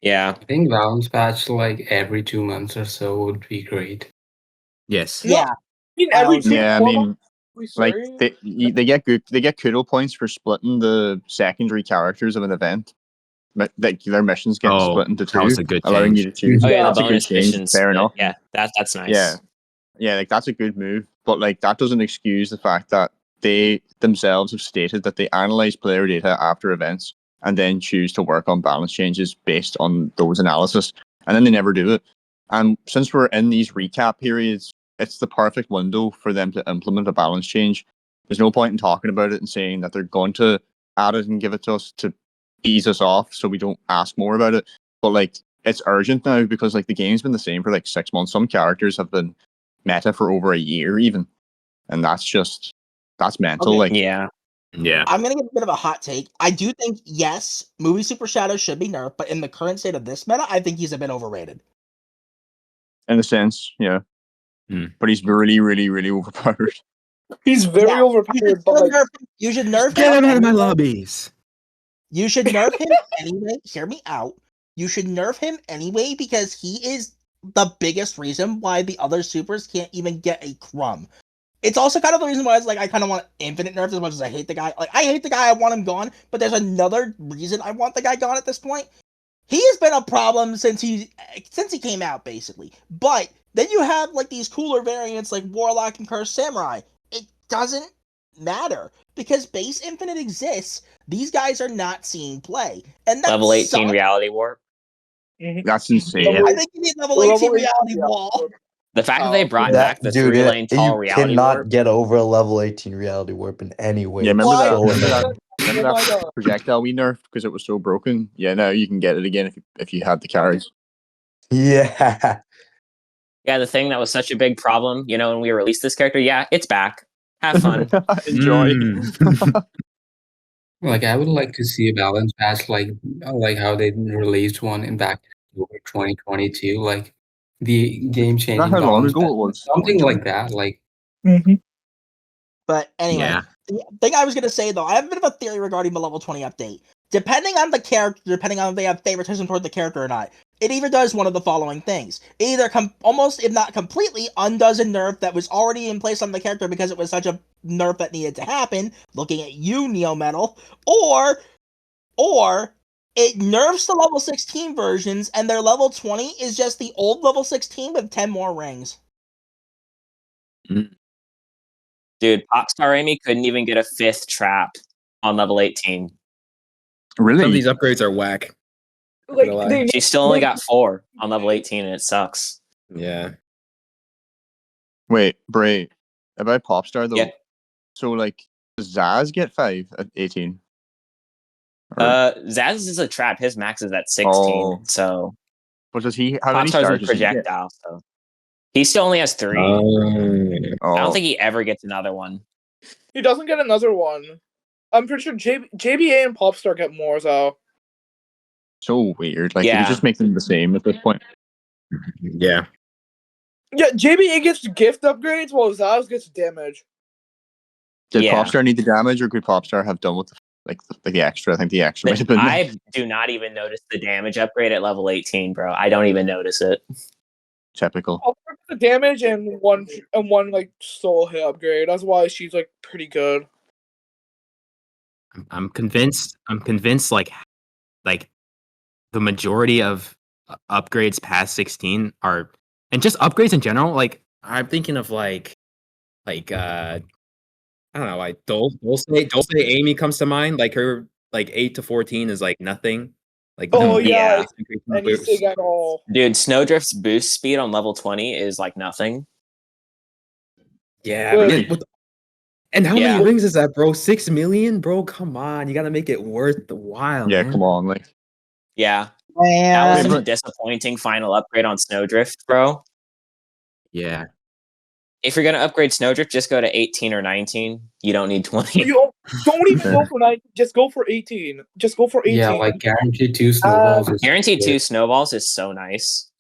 Yeah. I think balance patch like every 2 months or so would be great. Yes. Yeah. I mean, every two Yeah, I four mean, months, we like sorry. they get kudo points for splitting the secondary characters of an event. But like their missions get Oh, split into two, that was a good allowing change. you to choose. Oh yeah, That's the a good bonus change. missions. Fair enough. Yeah, that's nice. Yeah, like that's a good move. But like that doesn't excuse the fact that they themselves have stated that they analyze player data after events and then choose to work on balance changes based on those analysis, and then they never do it. And since we're in these recap periods, it's the perfect window for them to implement a balance change. There's no point in talking about it and saying that they're going to add it and give it to us to ease us off so we don't ask more about it. But like it's urgent now because like the game's been the same for like 6 months. Some characters have been meta for over a year even. And that's mental. Okay. Like Yeah. Yeah. I'm gonna give a bit of a hot take. I do think yes, movie Super Shadow should be nerfed, but in the current state of this meta, I think he's a bit overrated. In a sense, yeah. But he's really, really, really overpowered. He's very overpowered, but like, You should nerf Get him him out of my anyway. lobbies. You should nerf him anyway. Hear me out. You should nerf him anyway because he is the biggest reason why the other supers can't even get a crumb. It's also kind of the reason why it's like I kind of want infinite nerfs as much as I hate the guy. Like I hate the guy, I want him gone, but there's another reason I want the guy gone at this point. He has been a problem since he came out, basically. But then you have like these cooler variants like Warlock and Cursed Samurai. It doesn't matter because base infinite exists. These guys are not seeing play, and that's level 18 reality warp. That's insane. I think you need level 18 reality wall. The fact that they brought back the dude, 3-lane tall you reality cannot warp. get over a level 18 reality warp in any way. Yeah, remember that, So remember annoying. that projectile we nerfed because it was so broken? Yeah, now you can get it again if you had the cards. Yeah. Yeah, the thing that was such a big problem, when we released this character, yeah, it's back. Have fun. Enjoy. Like I would like to see a balance patch like how they released one in back in 2022, like the game changing. Not how long ago it was. Something like that. Like But anyway, Yeah. the thing I was going to say, though, I have a bit of a theory regarding the level 20 update. Depending on the character, depending on if they have favoritism toward the character or not, it either does one of the following things. It either almost, if not completely, undoes a nerf that was already in place on the character because it was such a nerf that needed to happen, looking at you, Neo Metal, or it nerfs the level 16 versions and their level 20 is just the old level 16 with 10 more rings. Dude, Popstar Amy couldn't even get a 5th trap on level 18. Really? Some of these upgrades are whack. like She still only got 4 on level 18 and it sucks. Yeah. Wait, Bray, about Popstar though. Yeah. So like, does Zaz get 5 at 18? Zaz is a trap. His max is at 16. Oh. So But does he? How many Popstar's stars a does he get? projectile. So he still only has 3. Oh. I don't think he ever gets another one. he doesn't get another one. I'm pretty sure JBA and Popstar get more though. So weird. Like, Yeah. you just make them the same at this point. Yeah. Yeah, JBA gets gift upgrades while Zaz gets damage. Did Yeah. Popstar need the damage, or could Popstar have done with the extra? I think the extra might have been. I do not even notice the damage upgrade at level 18, bro. I don't even notice it. Typical. Popstar gets the damage and one like soul hit upgrade. That's why she's like pretty good. I'm convinced like the majority of upgrades past 16 are, and just upgrades in general, like I'm thinking of like I don't know, like Dulce Amy comes to mind. Like her 8 to 14 is like nothing. Like Oh, yeah. Anything at all. Dude, Snowdrift's boost speed on level 20 is like nothing. Yeah. Really? And how Yeah. many rings is that, bro? 6 million, bro. Come on, you gotta make it worth the while. Yeah, man. come on, like. Yeah. That was And such a disappointing final upgrade on Snowdrift, bro. Yeah. If you're going to upgrade Snowdrift, just go to 18 or 19. You don't need 20. You don't even go for 9. Just go for 18. Just go for 18. yeah, like guaranteed 2 snowballs. is Guaranteed 2 good. snowballs is so nice.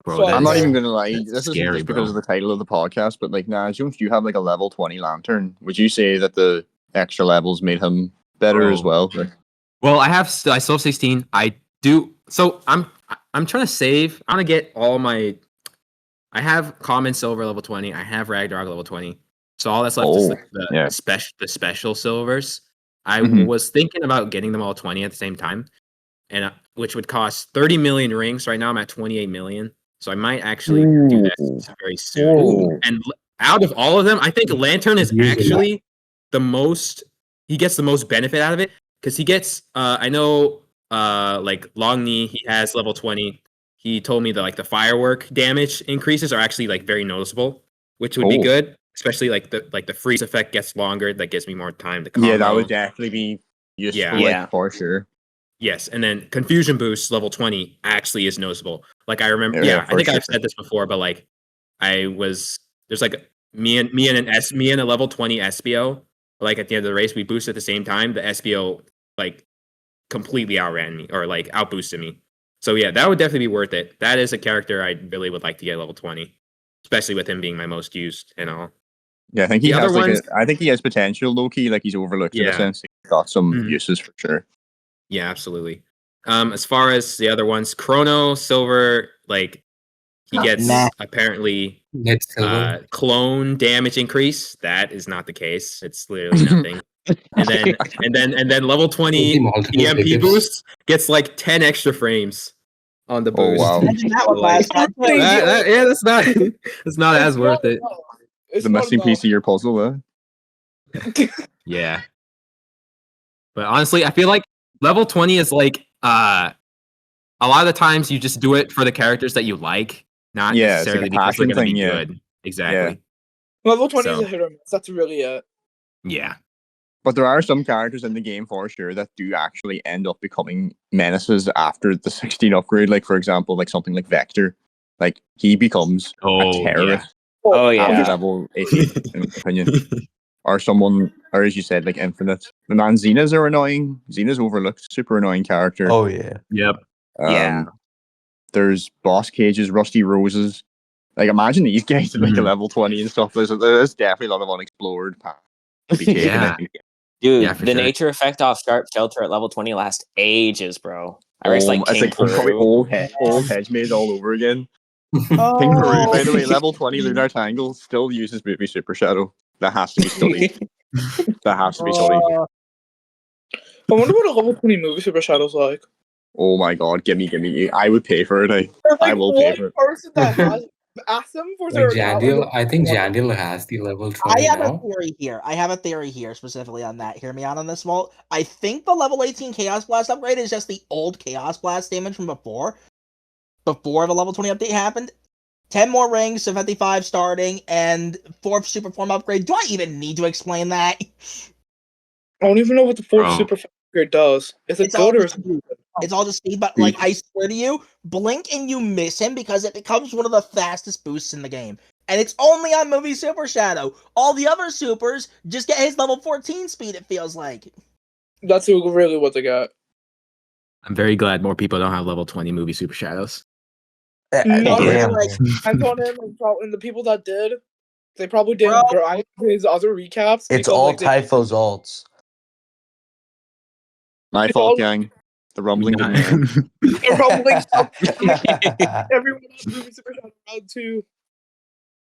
Bro, So, that I'm not is- even gonna lie. that's This is scary, just because bro. of the title of the podcast, but like, don't you have like a level 20 lantern? Would you say that the extra levels made him better as well? Like, Well, I still have 16. I do. So I'm trying to save. I want to get all my. I have common silver level 20. I have Ragnarok level 20. So all that's left is like yeah. the special silvers. I Mhm. was thinking about getting them all 20 at the same time, and which would cost 30 million rings. Right now I'm at 28 million. So I might actually do that very soon. Ooh. And out of all of them, I think Lantern is actually the most. He gets the most benefit out of it because he gets. I know, like Long Knee, he has level 20. He told me that like the firework damage increases are actually like very noticeable, which would be Oh. good. Especially like the freeze effect gets longer. That gives me more time to combo. Yeah, that would definitely be useful. Yeah. Like, Yeah. for sure. Yes, and then confusion boost level 20 actually is noticeable. Like I remember, Yeah, I for think sure. I've said this before, but like there's like me and a level 20 SBO like at the end of the race, we boosted at the same time. The SBO like completely outran me or like outboosted me. So yeah, that would definitely be worth it. That is a character I really would like to get level 20, especially with him being my most used and all. Yeah, I think he The has other ones- I think he has potential, low key. Like he's overlooked in a Yeah. sense. He's got some Mhm. uses for sure. Yeah, absolutely. As far as the other ones, Chrono, Silver, like he gets Nah. apparently Get silver. clone damage increase. That is not the case. It's literally nothing. and then level 20 Multiple EMP figures. boost gets like 10 extra frames on the Oh, boost. wow. Imagine that one Like, last month. yeah, that's not it's not as worth it. It's The not missing enough. piece of your puzzle, Yeah. But honestly, I feel like level 20 is like a lot of the times you just do it for the characters that you like, not Yeah, it's like a necessarily because they're passion going to be thing, yeah. good. Exactly. Level 20 is So- a hit or miss. That's really it. Yeah. But there are some characters in the game for sure that do actually end up becoming menaces after the 16 upgrade. Like for example, like something like Vector, like he becomes a terrorist Oh after yeah. level 18, in my opinion. Or someone, or as you said, like Infinite. The man Xenas are annoying. Xena's overlooked, super annoying character. Oh yeah. Yep. Yeah. There's boss cages, Rusty Roses. Like imagine these guys at like a Mhm. level 20 and stuff. There's definitely a lot of unexplored paths to be taken, Yeah. I think. Dude, Yeah, for the sure. nature effect off Sharp Shelter at level 20 lasts ages, bro. I raced like It's King like probably Peru. old hedge maze all over again. King Peru, Oh, by the way, level 20 Lunar Tangle still uses Movie Super Shadow. That has to be studied. That has to be studied. I wonder what a level 20 movie Super Shadow's like. Oh my god, give me. I would pay for it. I Like will pay one for it. person that has asked them for Like their account. Jandil, I think Jandil has the level I 20 have a now. theory here. I have a theory here specifically on that. Hear me out on this, Walt. I think the level 18 Chaos Blast upgrade is just the old Chaos Blast damage from before the level 20 update happened. 10 more rings to 55 starting, and 4th super form upgrade. Do I even need to explain that? I don't even know what the fourth Bro. Super upgrade does. Is it It's all good or is just it speed. It's all just speed, but like I swear to you, blink and you miss him because it becomes one of the fastest boosts in the game. And it's only on Movie Super Shadow. All the other supers just get his level 14 speed, it feels like. That's really what they got. I'm very glad more people don't have level 20 movie Super Shadows. No, Damn. like, and the people that did, they probably didn't Bro. grind his other recaps. It's because, all like, they- Typho's alts. My It's fault, all- gang. The rumbling didn't end. They're probably everyone else movie Super Shadow round 2.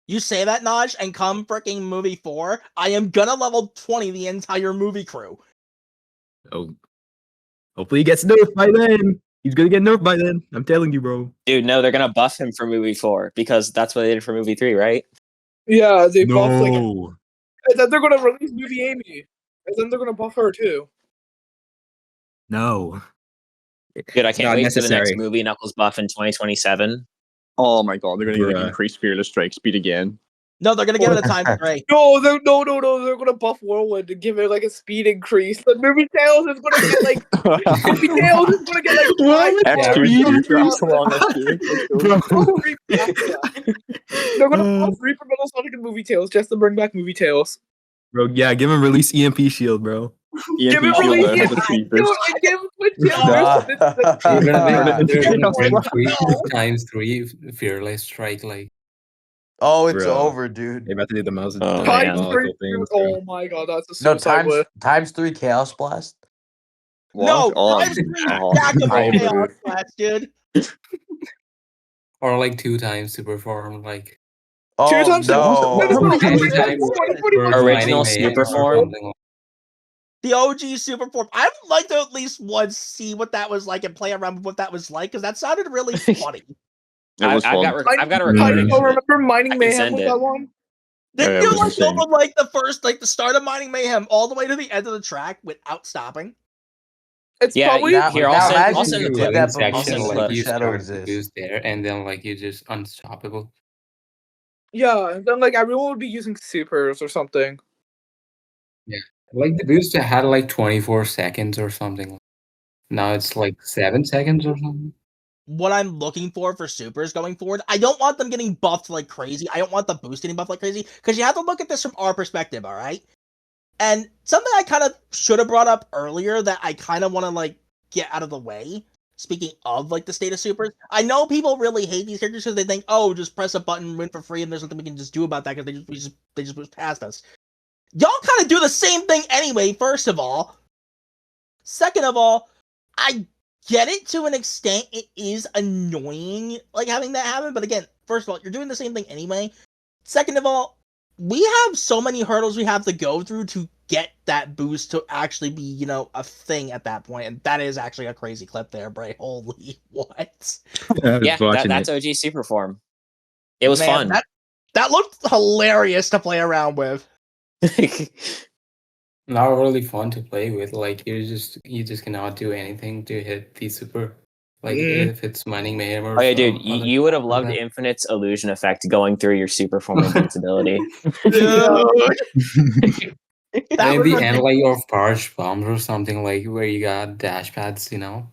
you say that, Naj, and come freaking movie 4, I am gonna level 20 the entire movie crew. Oh. Hopefully he gets nerfed by then. He's gonna get nerfed by then. I'm telling you, bro. Dude, no, they're gonna buff him for movie 4 because that's what they did for movie 3, right? Yeah, they buff like, No. and then they're gonna release movie Amy, and then they're gonna buff her too. No. Dude, I It's can't not wait for the next necessary. movie Knuckles buff in 2027. Oh my god, they're gonna like, Bruh. increase fearless strike speed again. No, they're gonna give it a time frame. No, no, they're gonna buff Whirlwind and give it like a speed increase. The movie Tails is gonna get like movie Tails is gonna get like What? X2 Yeah, increase. Come on, X2. Bro. They're gonna buff Reaper Metal Sonic and movie Tails just to bring back movie Tails. Bro, yeah, give him release EMP shield, bro. Give EMP it shield release now for the Give creepers. it give Twitch Nah. They're gonna be Yeah. 3x3 fearless strike. Like, Oh, it's Bro. over, dude. They're about to do the most Oh, diabolical things. bro. Oh my god, that's a No, suicide wish. times 3 Chaos Blast. No, What? Oh, times 3 oh, stackable I Chaos approve. Blast, dude. or like 2x super form. Like, Oh, times no. Anytime Original super form? The OG super form. I would like to at least once see what that was like and play around with what that was like, because that sounded really funny. It was fun. I've got a Mhm. recording. Oh, of it. remember Mining I can Mayhem send with it. that one? Didn't Yeah, it you was like go insane. from like the start of Mining Mayhem all the way to the end of the track without stopping? It's Yeah, probably Now, Here, now I'll send imagine the you clip. did that, but I'll Movie send the Super clip. you Shadow start to exists. boost there, and then like you're just unstoppable. yeah. And then like everyone would be using supers or something. Like the booster had like 24 seconds or something. Now it's like 7 seconds or something. What I'm looking for supers going forward, I don't want them getting buffed like crazy. I don't want the boost getting buffed like crazy, because you have to look at this from our perspective, all right? And something I kind of should have brought up earlier that I kind of want to like get out of the way. Speaking of like the state of supers, I know people really hate these characters because they think, oh, just press a button, win for free, and there's nothing we can just do about that because they just push past us. Y'all kind of do the same thing anyway. First of all, second of all, I get it to an extent. It is annoying like having that happen, but again, first of all, you're doing the same thing anyway. Second of all, we have so many hurdles we have to go through to get that boost to actually be, you know, a thing at that point. And that is actually a crazy clip there, Bray. Holy what? Yeah, that's OG super form. It was fun. That looked hilarious to play around with. Not really fun to play with. Like you just cannot do anything to hit the super. Like if it's mining mayhem or oh yeah, dude, you would have loved Infinite's illusion effect going through your super form invincibility. Maybe and like your barge bombs or something like where you got dash pads, you know,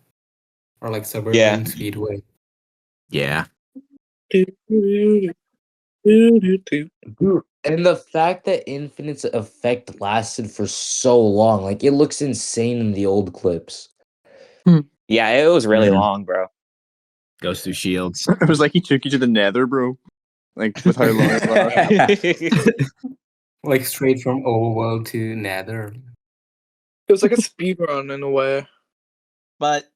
or like suburban speedway. Yeah. And the fact that Infinite's effect lasted for so long, like it looks insane in the old clips. Yeah, it was really long, bro. Goes through shields. It was like he took you to the nether, bro. Like, with how long it was. Like straight from overworld to nether. It was like a speed run in a way. But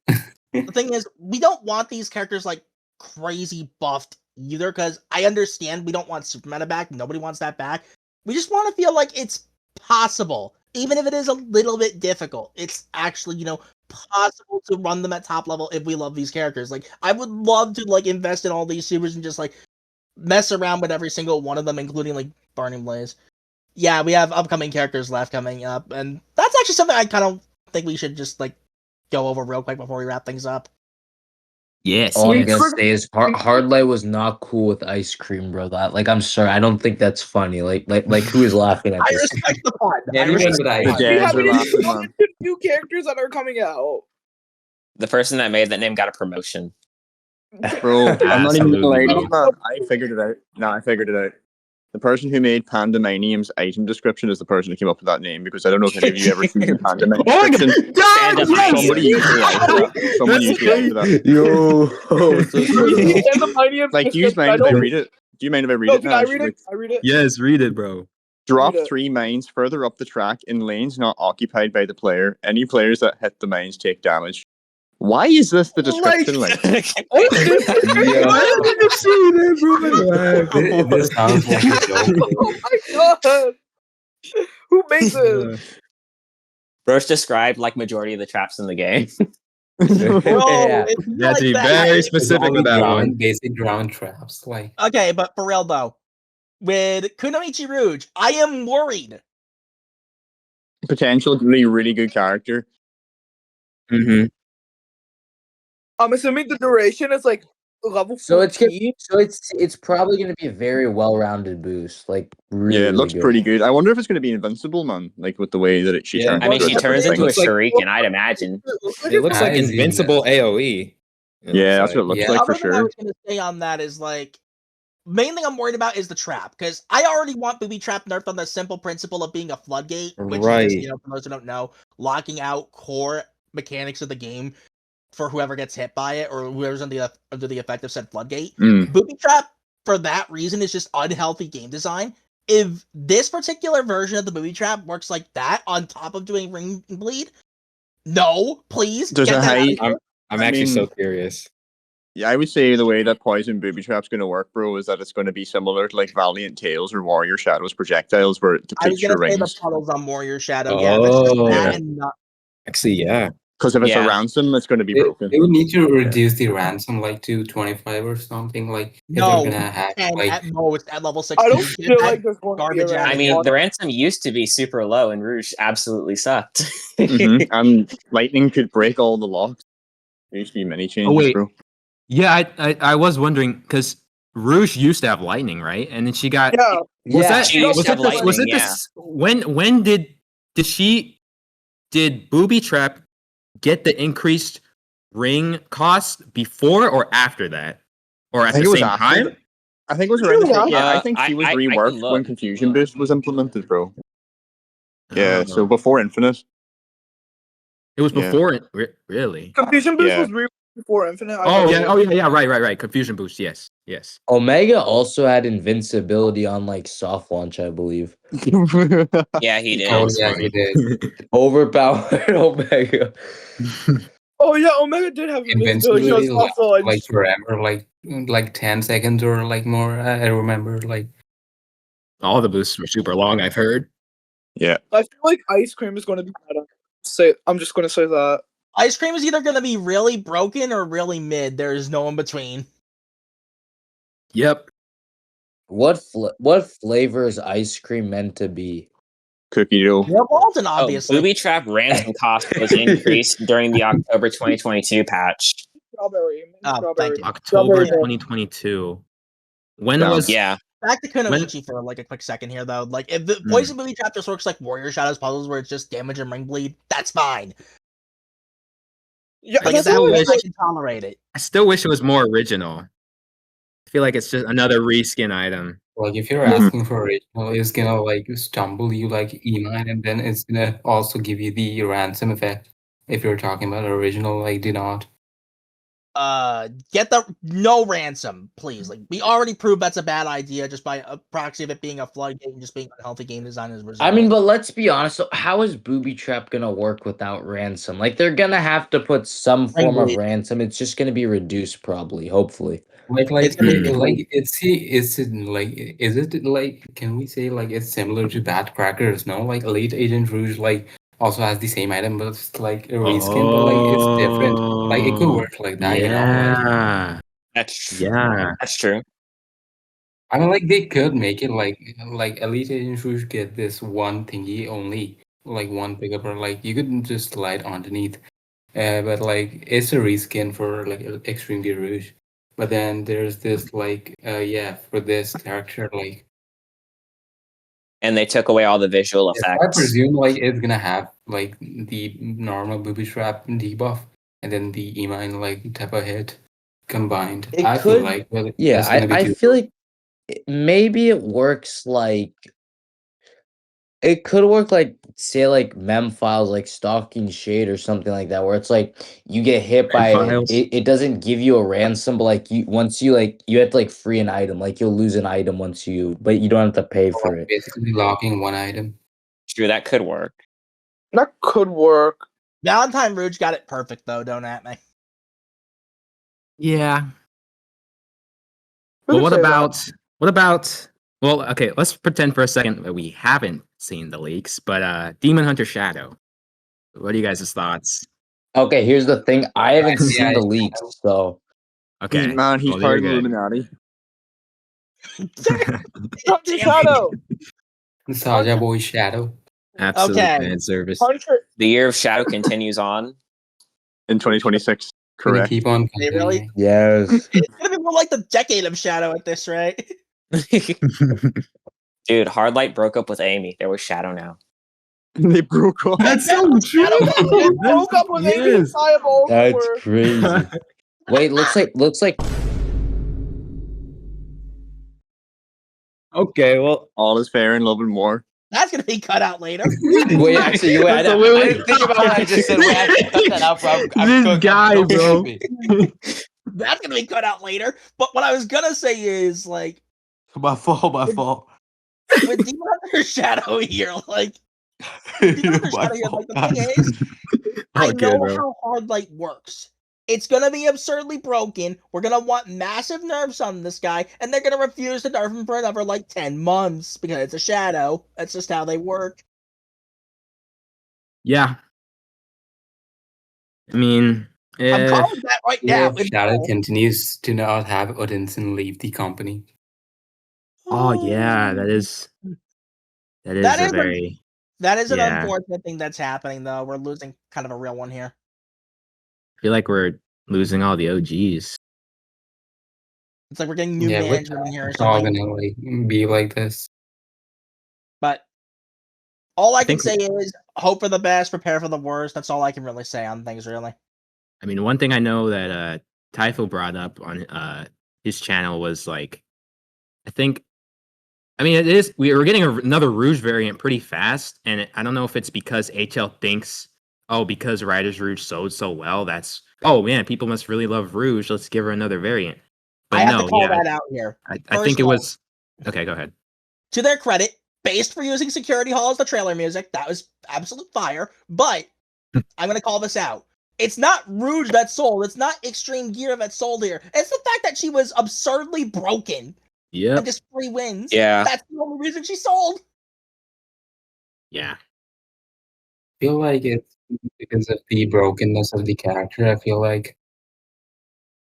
the thing is, we don't want these characters like crazy buffed either, because I understand we don't want super meta back. Nobody wants that back. We just want to feel like it's possible. Even if it is a little bit difficult, it's actually, you know, possible to run them at top level if we love these characters. Like, I would love to like invest in all these supers and just like mess around with every single one of them, including like Burning Blaze. Yeah, we have upcoming characters left coming up, and that's actually something I kind of think we should just like go over real quick before we wrap things up. Yes. All I'm gonna say is Hardlight was not cool with ice cream, bro. That, like, I'm sorry, I don't think that's funny. Like who is laughing at I this? respect the fun. The dads are laughing, man. New characters that are coming out. The person that made that name got a promotion. Bro, I'm not even gonna lie to Absolutely, you, man. I figured it out. No, I figured it out. The person who made Pandemonium's item description is the person who came up with that name, because I don't know if any of you ever seen the Pandemonium description. Somebody usually likes that. Someone usually likes that. Pandemonium. Like, do you mind if I read it? Do you mind if I read it? Can now? I read it? Like, I read it. Yes, read it, bro. drop Read it. 3 mines further up the track in lanes not occupied by the player. Any players that hit the mines take damage. Why is this the description? Like, This sounds like a joke. Oh my god! Who made this? Bro's described like majority of the traps in the game. Bro, Yeah. it's not You have to be like that. very specific with that one. Basic ground traps, like Okay, but for real though, with Kunoichi Rouge, I am worried. potentially really good character. Mm-hmm. I'm assuming the duration is like level 14. So it's probably gonna be a very well-rounded boost. Like, really, Yeah, it looks really good. pretty good. I wonder if it's going to be invincible, man. Like, with the way that she turns. I mean, she into turns different into a things. shuriken, I'd imagine. It looks like I see invincible that. AoE. Yeah, that's what it looks Yeah. like Other for thing I sure. was going to say on that is like, main thing I'm worried about is the trap, because I already want Booby Trap nerfed on the simple principle of being a floodgate, which is Right. just, you know, for those who don't know, locking out core mechanics of the game for whoever gets hit by it or whoever's under the effect of said floodgate. Mm. Booby Trap, for that reason, is just unhealthy game design. If this particular version of the Booby Trap works like that on top of doing Ring Bleed, no, please. There's get a that out of high- here. I'm I actually mean- so curious. Yeah, I would say the way that Poison Booby Trap's going to work, bro, is that it's going to be similar to like Valiant Tails or Warrior Shadows projectiles, where it I was depletes your gonna say the rings. puddles on Warrior Shadow. Yeah, that's just Oh, that yeah. and not. Actually, yeah. Because if it's Yeah. a ransom, it's going to be They broken. would need to reduce the ransom like to 25 or something. Like if No, they're gonna have 10 like at most at level 16. I don't Get feel that like there's going to be garbage a out of I here. mean, the ransom used to be super low, and Rouge absolutely sucked. Mhm. And lightning could break all the locks. There used to be many changes, wait. bro. Yeah, I was wondering because Rouge used to have lightning, right? And then she got Yeah. was that She used was to it have this, was it lightning, this when did Booby Trap get the increased ring cost before or after that? Or at think the it was same after time? I think it was around the same. Yeah, I Uh, think she was I can reworked look. when Confusion Boost was implemented, bro. Yeah, so Oh. before Infinite. It was Yeah. before it. Really? Confusion Boost Yeah. was before Infinite. I Oh yeah. believe. Oh yeah. Yeah. Right. Confusion boost. Yes. Yes. Omega also had invincibility on like soft launch, I believe. Yeah, he did. Oh That's yeah, funny. he did. Overpowered Omega. Oh yeah, Omega did have invincibility on Invincibility soft like launch. forever, like 10 seconds or like more. I remember like All the boosts were super long. I've heard. Yeah. I feel like Ice Cream is going to be better. I'm just going to say that. Ice cream is either going to be really broken or really mid. There is no in between. Yep. What flavor is ice cream meant to be? Cookie dough. Yeah, Walton, Oh, obviously. booby trap ransom cost was increased during the October 2022 patch. Strawberry. Oh, Strawberry. thank you. October Strawberry. 2022. When Down. was? Yeah, Back to Kunoichi for like a quick second here, though. Like, if the Poison Movie Trap just works like Warrior Shadows puzzles where it's just damage and ring bleed, that's fine. Yeah, Like, that's that what way I I can tolerate it. I still wish it was more original. I feel like it's just another reskin item. Like if you're Mhm. asking for original, it's gonna like stumble you like E-mine, and then it's gonna also give you the ransom effect. If you're talking about original, like do not. Get the no ransom, please. Like, we already proved that's a bad idea just by a proxy of it being a floodgate and just being unhealthy game design as a result. I mean, but let's be honest. So how is Booby Trap gonna work without ransom? Like, they're gonna have to put some form of Ringblade. ransom. It's just gonna be reduced, probably. Hopefully. It's gonna be like is it like, can we say like it's similar to Bat Crackers? No, like Elite Agent Rouge like also has the same item, but it's like a reskin, but like it's different. Like it could work like that, you know. Like, Yeah. that's true. Yeah. That's true. I mean, like they could make it like Elite Agent Rouge get this one thingy only, like one pickup, or like you could just slide underneath. But like it's a reskin for like Extreme Gear Rouge. But then there's this like for this character like And they took away all the visual I effects. presume like it's gonna have like the normal booby trap debuff and then the E-mine like type of hit combined. It I feel could- like Yeah, that's gonna be I too feel like maybe it works like it could work like say like mem files like stalking shade or something like that, where it's like you get hit by Files. it doesn't give you a ransom, but like once you like you have to like free an item, like you'll lose an item once you, but you don't have to pay for like, it. basically locking one item. True, that could work. That could work. Valentine Rouge got it perfect though, don't at me. Yeah. We Well, could what say about? Well, okay. Let's pretend for a second that we haven't seen the leaks, but Demon Hunter Shadow. What are you guys' thoughts? Okay, here's the thing. I haven't Yeah, seen the it's- leaks, so Okay. He's part Well, of they're the good. Illuminati. Hunter Shadow. Saja Boy Shadow. Absolute Okay. fan service. Hunter. The Year of Shadow continues on. In 2026. Gonna Correct. keep on They really- continuing. yes. It's gonna be more like the Decade of Shadow at this rate. Dude, Hardlight broke up with Amy. There was Shadow now. They broke up. That's so true. It broke up with Amy and Fireball. That's crazy. Wait, looks like Okay, well, All is fair in love and war. That's gonna be cut out later. wait, actually, wait, I Absolutely. didn't think about what I just said. Wait, I have to cut that out, bro. This guy, bro. That's gonna be cut out later. But what I was gonna say is like My fault. with Demon Hunter Shadow here, like Demon Hunter Shadow here, like the thing is, I Okay, know bro. how hard light works. It's gonna be absurdly broken. We're gonna want massive nerfs on this guy, and they're gonna refuse to nerf him for another like 10 months because it's a shadow. That's just how they work. Yeah. I mean, I'm calling that right Yeah, now. Shadow continues to not have Odinson leave the company. oh yeah, that is That a is a- very That is an Yeah. unfortunate thing that's happening, though. We're losing kind of a real one here. I feel like we're losing all the OGs. It's like we're getting new Yeah, management in here or It's all something. gonna like be like this. But all I can think- say is hope for the best, prepare for the worst. That's all I can really say on things, really. I mean, one thing I know that Typho brought up on his channel was like, I think I mean, it is. We were getting another Rouge variant pretty fast, and I don't know if it's because HL thinks, oh, because Riders Rouge sold so well, that's man, people must really love Rouge. Let's give her another variant. But I have no, to call yeah, that out here. I First think it of all, was. Okay, go ahead. to their credit, based for using Security Hall as the trailer music, that was absolute fire. But I'm gonna call this out. It's not Rouge that sold. It's not Extreme Gear that sold here. It's the fact that she was absurdly broken Yep. and just 3 wins. Yeah. That's the only reason she sold. Yeah. I feel like it's because of the brokenness of the character. I feel like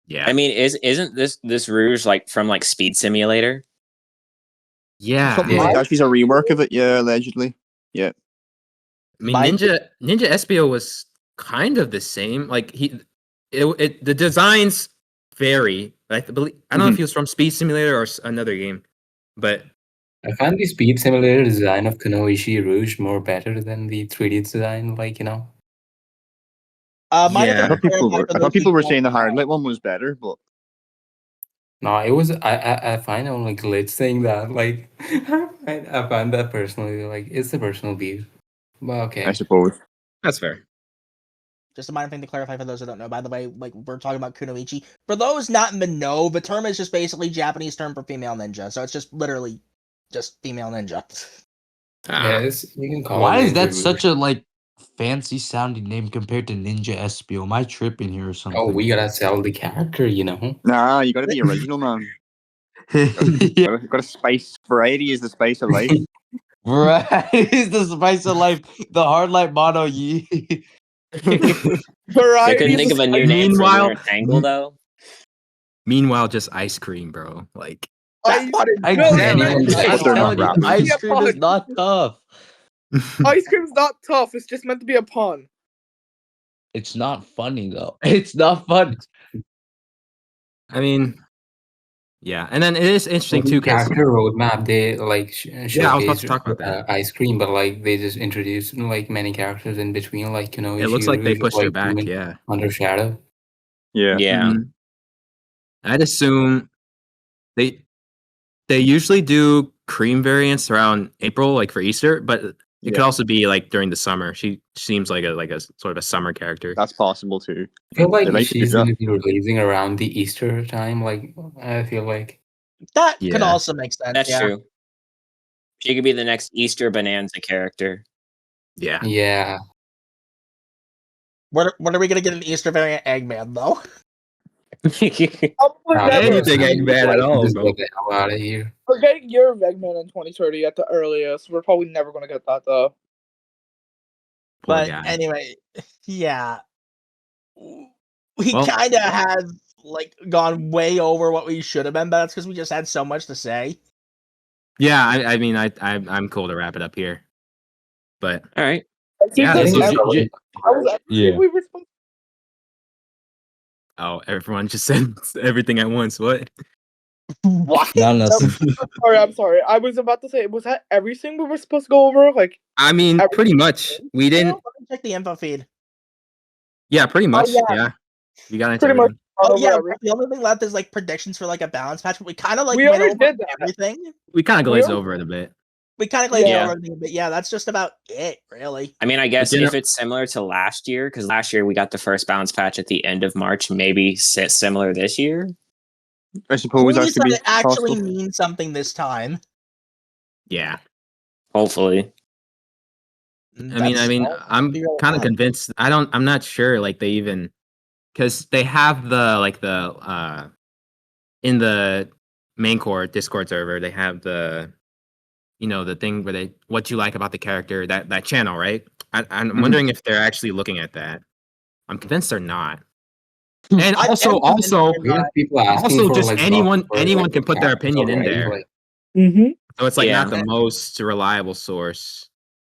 Yeah. I mean, isn't this Rouge like from like Speed Simulator? Yeah. Yeah, she's a rework of it. Yeah, allegedly. Yeah. I mean, Mike? Ninja Espio was kind of the same. Like the designs vary. I believe I don't know if he was from Speed Simulator or another game, but I find the Speed Simulator design of Kunoichi Rouge more better than the 3D design. Like, you know. Mine Yeah. I thought people were saying the Hardlight one was better, but No, it was. I find only glitch saying that. Like, I find that personally like it's a personal beef. But okay. I suppose. that's fair. Just a minor thing to clarify for those who don't know. By the way, like we're talking about Kunoichi. For those not in the know, the term is just basically Japanese term for female ninja. So it's just literally just female ninja. Yes, you can call. Why it is that Ninja such Rouge. a like fancy sounding name compared to Ninja Espio? Am I tripping here or something? Oh, we gotta sell the character, you know. Nah, you gotta be original, man. yeah. Gotta spice. Variety is the spice of life. Right. It's the spice of life. The hard light mono ye. They Variety couldn't is think of a the new name for Meanwhile- Lunar Tangle though. Meanwhile, just ice cream, bro. Like That part is I good. damn anyone it. say I'm it's not telling you, rappers. ice Yeah, cream is fine. not tough. Ice cream's not tough. It's just meant to be a pun. It's not funny though. It's not fun. I mean, yeah, and then it is interesting The too because character roadmap, they like Yeah, I was about showcase to talk about that. ice cream, but like they just introduced like many characters in between, like you know. it looks like they Rouge, pushed her like, back. even Yeah. Under Shadow. Yeah. Yeah. Mhm. I'd assume they usually do cream variants around April, like for Easter, but it could Yeah. also be like during the summer. She seems like a sort of a summer character. That's possible too. I feel like They like to do she's that. gonna be releasing around the Easter time. Like I feel like That could Yeah. also make sense. That's yeah. true. She could be the next Easter Bonanza character. Yeah. yeah. What are we gonna get an Easter variant Eggman though? Probably Nah, never. Anything ain't bad at all, Just bro. get the hell out of here. We're getting your Eggman in 2030 at the earliest. We're probably never gonna get that though. Poor But guy. anyway, yeah. We Well- kind of have like gone way over what we should have been, but that's because we just had so much to say. Yeah, I mean, I'm cool to wrap it up here. But All right. Yeah, This this is was- Yeah. we were supposed everyone just said everything at once. What? What? Not enough. I'm sorry. I was about to say, was that everything we were supposed to go over? Like, I mean, Everything- pretty much. We didn't. Let me check the info feed. Yeah, pretty much. yeah. Yeah. We got into Pretty much. everything. Oh over yeah, everything. the only thing left is like predictions for like a balance patch, but we kind of like We went already over did that. everything. We kind of glazed We- over it a bit. We kind of glazed Yeah. over everything, but yeah, that's just about it, really. I mean, I guess you know- if it's similar to last year, because last year we got the first balance patch at the end of March, maybe similar this year. I suppose that Please could let be it actually possible. mean something this time. Yeah. Hopefully. I mean, I'm kind of convinced. I'm not sure. Like they even, because they have the in the main core Discord server, they have the thing where what you like about the character, that channel, right? I'm Mhm. wondering if they're actually looking at that. I'm convinced they're not. And I am also, convinced they're We have not. people asking also for, just like, anyone buffs for, like, can put their characters opinion in already, there. like, Mm-hmm. So it's like Yeah. not the most reliable source.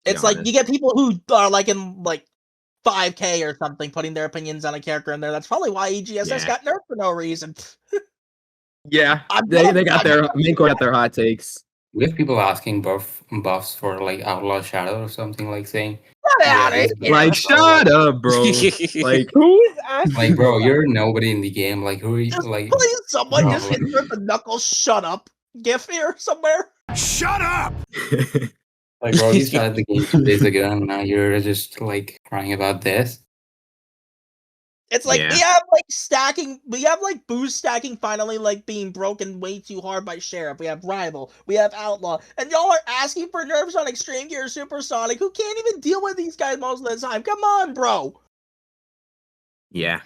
to be It's like honest. you get people who are like in like 5K or something putting their opinions on a character in there. That's probably why EGSS Yeah. got nerfed for no reason. Yeah, I'm they not- got their main core got their hot takes. we have people asking buffs for like Outlaw Shadow or something, like saying Get Yeah, outta this here. Like, shut up, bro. Like, Who is asking? like, bro, that? you're nobody in the game. Like, who are you? Just Like, please, someone just Bro. insert the knuckles shut up gif here somewhere. Shut up! Like, bro, you started the game 2 days ago, and now you're just like crying about this. It's like Yeah. we have like stacking, we have like boost stacking finally like being broken way too hard by Sheriff. We have Rival, we have Outlaw, and y'all are asking for nerfs on Extreme Gear Supersonic, who can't even deal with these guys most of the time. Come on, bro. Yeah.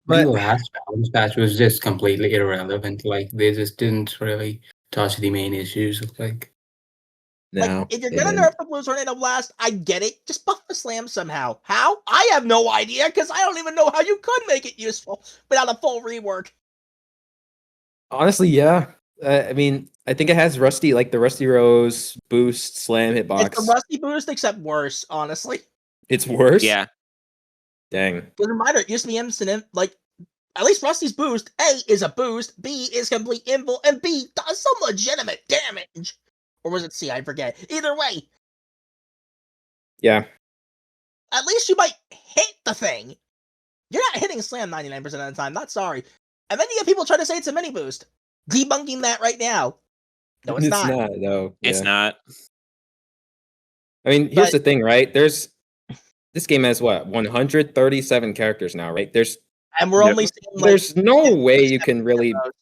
The But last balance patch was just completely irrelevant. Like, they just didn't really touch the main issues of like. no, Like, if you're they gonna didn't. nerf the Blue Tornado Blast, I get it. Just buff the Slam somehow. How? I have no idea, because I don't even know how you could make it useful without a full rework. Honestly, yeah. I mean, I think it has Rusty, like the Rusty Rose boost, slam, hitbox. It's the Rusty boost, except worse, honestly. It's worse. Yeah. Dang. But reminder, it used to be instant, like, at least Rusty's boost, A, is a boost, B, is complete invul, and B, does some legitimate damage. Or was it C? I forget. Either way, Yeah. at least you might hit the thing. You're not hitting Slam 99% of the time, not sorry. And then you get people trying to say it's a mini boost. Debunking that right now. No, it's not. No. It's yeah. not. I mean, here's But- the thing, right? This game has what, 137 characters now, right? And we're Yep. only seeing, like, There's no way you 50% can really. of those.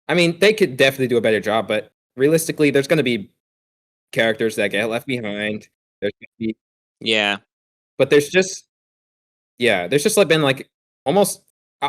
I mean, they could definitely do a better job, but realistically, there's going to be characters that get left behind. There's gonna be, Yeah. but there's just like been like almost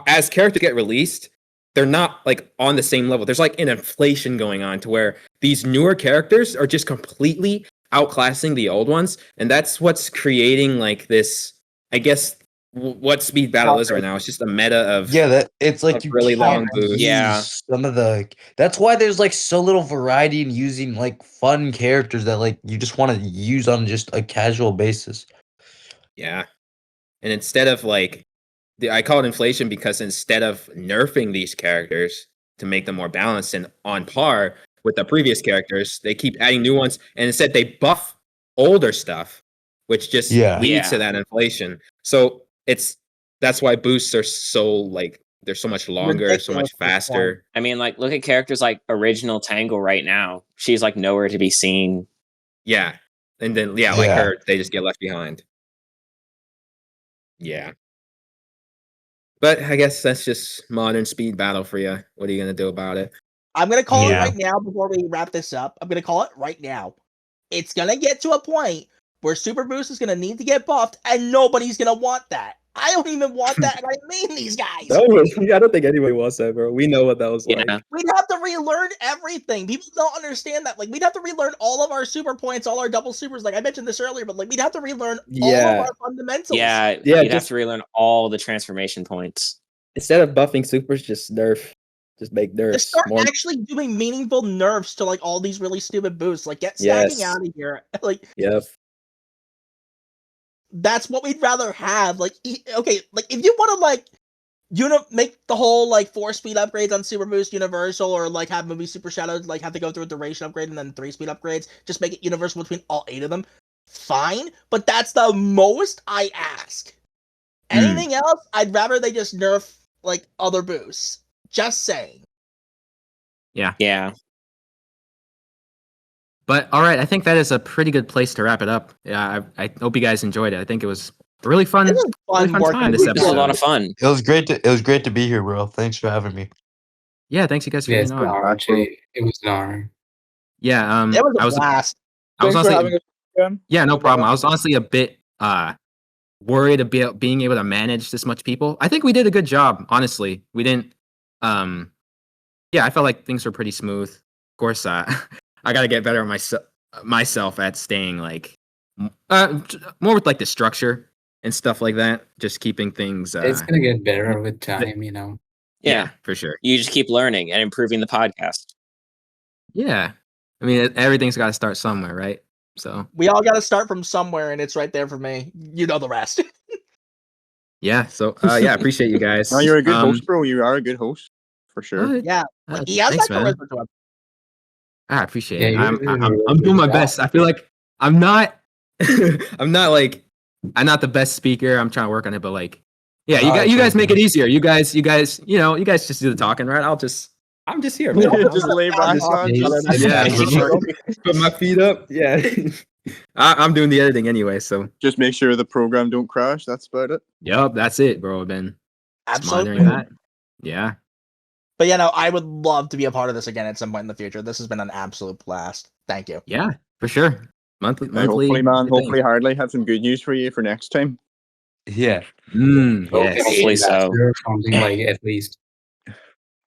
as characters get released, they're not like on the same level. There's like an inflation going on to where these newer characters are just completely outclassing the old ones, and that's what's creating like this. I guess what speed battle is right now. It's just a meta of Yeah, that it's like Like you really long can't boost. use Yeah. some of the. That's why there's like so little variety in using like fun characters that like you just want to use on just a casual basis. Yeah. And instead of like, I call it inflation because instead of nerfing these characters to make them more balanced and on par with the previous characters, they keep adding new ones. And instead they buff older stuff, which just Yeah. leads to Yeah. that inflation. So that's why boosts are so like, they're so much longer, so Ridiculous much at this point. faster. I mean, like, look at characters like original Tangle right now. She's like nowhere to be seen. Yeah. And then, like Yeah. her, they just get left behind. Yeah. But I guess that's just modern speed battle for you. What are you going to do about it? I'm gonna call Yeah. it right now before we wrap this up. I'm gonna call it right now. It's gonna get to a point where Super Boost is gonna need to get buffed, and nobody's gonna want that. I don't even want that, and I mean these guys. I don't think anybody wants that, bro. We know what that was Yeah. like. We'd have to relearn everything. People don't understand that. Like, we'd have to relearn all of our super points, all our double supers. Like, I mentioned this earlier, but like, we'd have to relearn all of Yeah. our fundamentals. Yeah. Yeah, You'd have just- to relearn all the transformation points. Instead of buffing supers, just nerf. Just make To nerfs. start More, actually doing meaningful nerfs to like all these really stupid boosts. Like, get stacking Yes. out of here. Like, yep. that's what we'd rather have. Like, okay, like if you want to like make the whole like 4-speed upgrades on Super Boost universal, or like have movie Super Shadows like have to go through a duration upgrade and then 3-speed upgrades, just make it universal between all 8 of them. Fine, but that's the most I ask. Anything else, I'd rather they just nerf like other boosts. Just saying. Yeah. But all right, I think that is a pretty good place to wrap it up. Yeah, I hope you guys enjoyed it. I think it was a really fun, This is really fun working time this with It was a episode. lot of fun. It was great to be here, bro. Thanks for having me. Yeah, thanks you guys for Yeah, it's being an on. honor, actually. It was an honor. Yeah, It was a I was blast. I was Thanks for honestly having us again. yeah, no problem. I was honestly a bit worried about being able to manage this much people. I think we did a good job, honestly. We didn't yeah, I felt like things were pretty smooth. Of course, I got to get better at myself at staying like more with like the structure and stuff like that, just keeping things It's gonna get better with time, you know. Yeah. for sure. You just keep learning and improving the podcast. Yeah. I mean, everything's got to start somewhere, right? So, We all got to start from somewhere, and it's right there for me. You know the rest. yeah. So, yeah, appreciate you guys. No, you're a good host, bro. You are a good host for sure. Yeah, like, he has thanks, that man. charisma to him. I appreciate Yeah, it. you're I'm doing a really doing my good best. job. I feel like I'm not I'm not the best speaker. I'm trying to work on it, but like, yeah, you guys make it easier. You guys just do the talking, right? I'll just I'm just here, man. Just lay back, man. Yeah, put my feet up. Yeah, I'm doing the editing anyway, so Just make sure the program don't crash. That's about it. yep, that's it, bro. I've been just monitoring Absolutely. that. Yeah, But yeah, no, I would love to be a part of this again at some point in the future. This has been an absolute blast. Thank you. yeah, for sure. Monthly. Hopefully, man. thing. Hopefully, Hardly have some good news for you for next time. Yeah. Yes. Hopefully so. Or something like at least.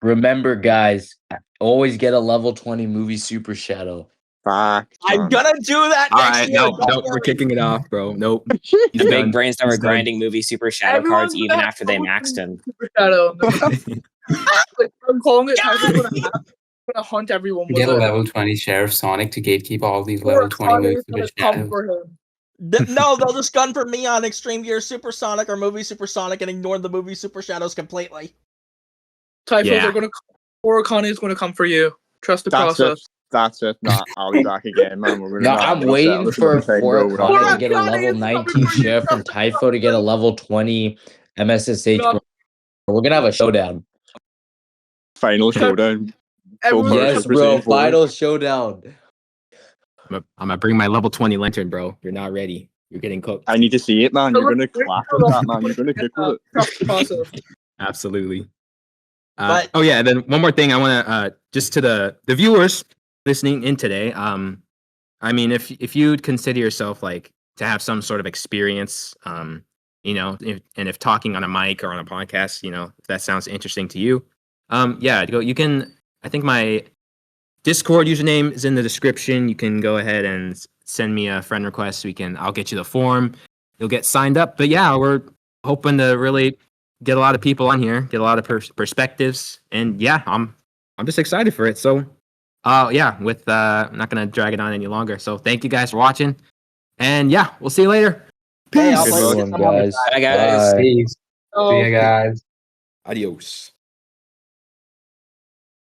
Remember, guys, always get a level 20 movie Super Shadow. Fuck. I'm gonna do that All next right, year. no, don't no, we're worry. kicking it off, bro. Nope. The He's big done. brains that were He's done. grinding movie Super Shadow Everyone's cards even gonna after they have maxed him. Super Shadow. Like, I'm calling it. I'm gonna hunt everyone with Get a it. level 20 Sheriff Sonic to gatekeep all these Or level 20 Connor's moves gonna with come shadows. for him. No, they'll just gun for me on Extreme Gear Supersonic or Movie Supersonic and ignore the movie Super Shadows completely. Typho, Yeah. they're gonna. Or Connie's gonna come for you. Trust the That's process. it. That's it. Nah, I'll be back again, man. We're No, gonna I'm waiting for Bro, Connie to Or get a Connie level is coming 19 for you. Sheriff and Typho to get a level 20 MSSH. No. We're gonna have a showdown. final showdown. Everyone- Full Yes, Super bro. Saiyan 4. Final showdown. I'm gonna bring my level 20 lantern, bro. You're not ready. You're getting cooked. I need to see it, man. You're gonna Wait, clap hold with on. that, man. You're gonna cook with it. Trust the process. Absolutely. But- Oh yeah, and then one more thing I want to just to the viewers listening in today. I mean, if you'd consider yourself like to have some sort of experience, you know, if talking on a mic or on a podcast, you know, if that sounds interesting to you, yeah, you can. I think my Discord username is in the description. You can go ahead and send me a friend request. I'll get you the form. You'll get signed up. But yeah, we're hoping to really get a lot of people on here, get a lot of perspectives, and yeah, I'm just excited for it. So, yeah, I'm not gonna drag it on any longer. So thank you guys for watching, and yeah, we'll see you later. Hey, I'll Good play one, with you. guys. Bye, guys. Bye. Peace. See ya, guys. Adios.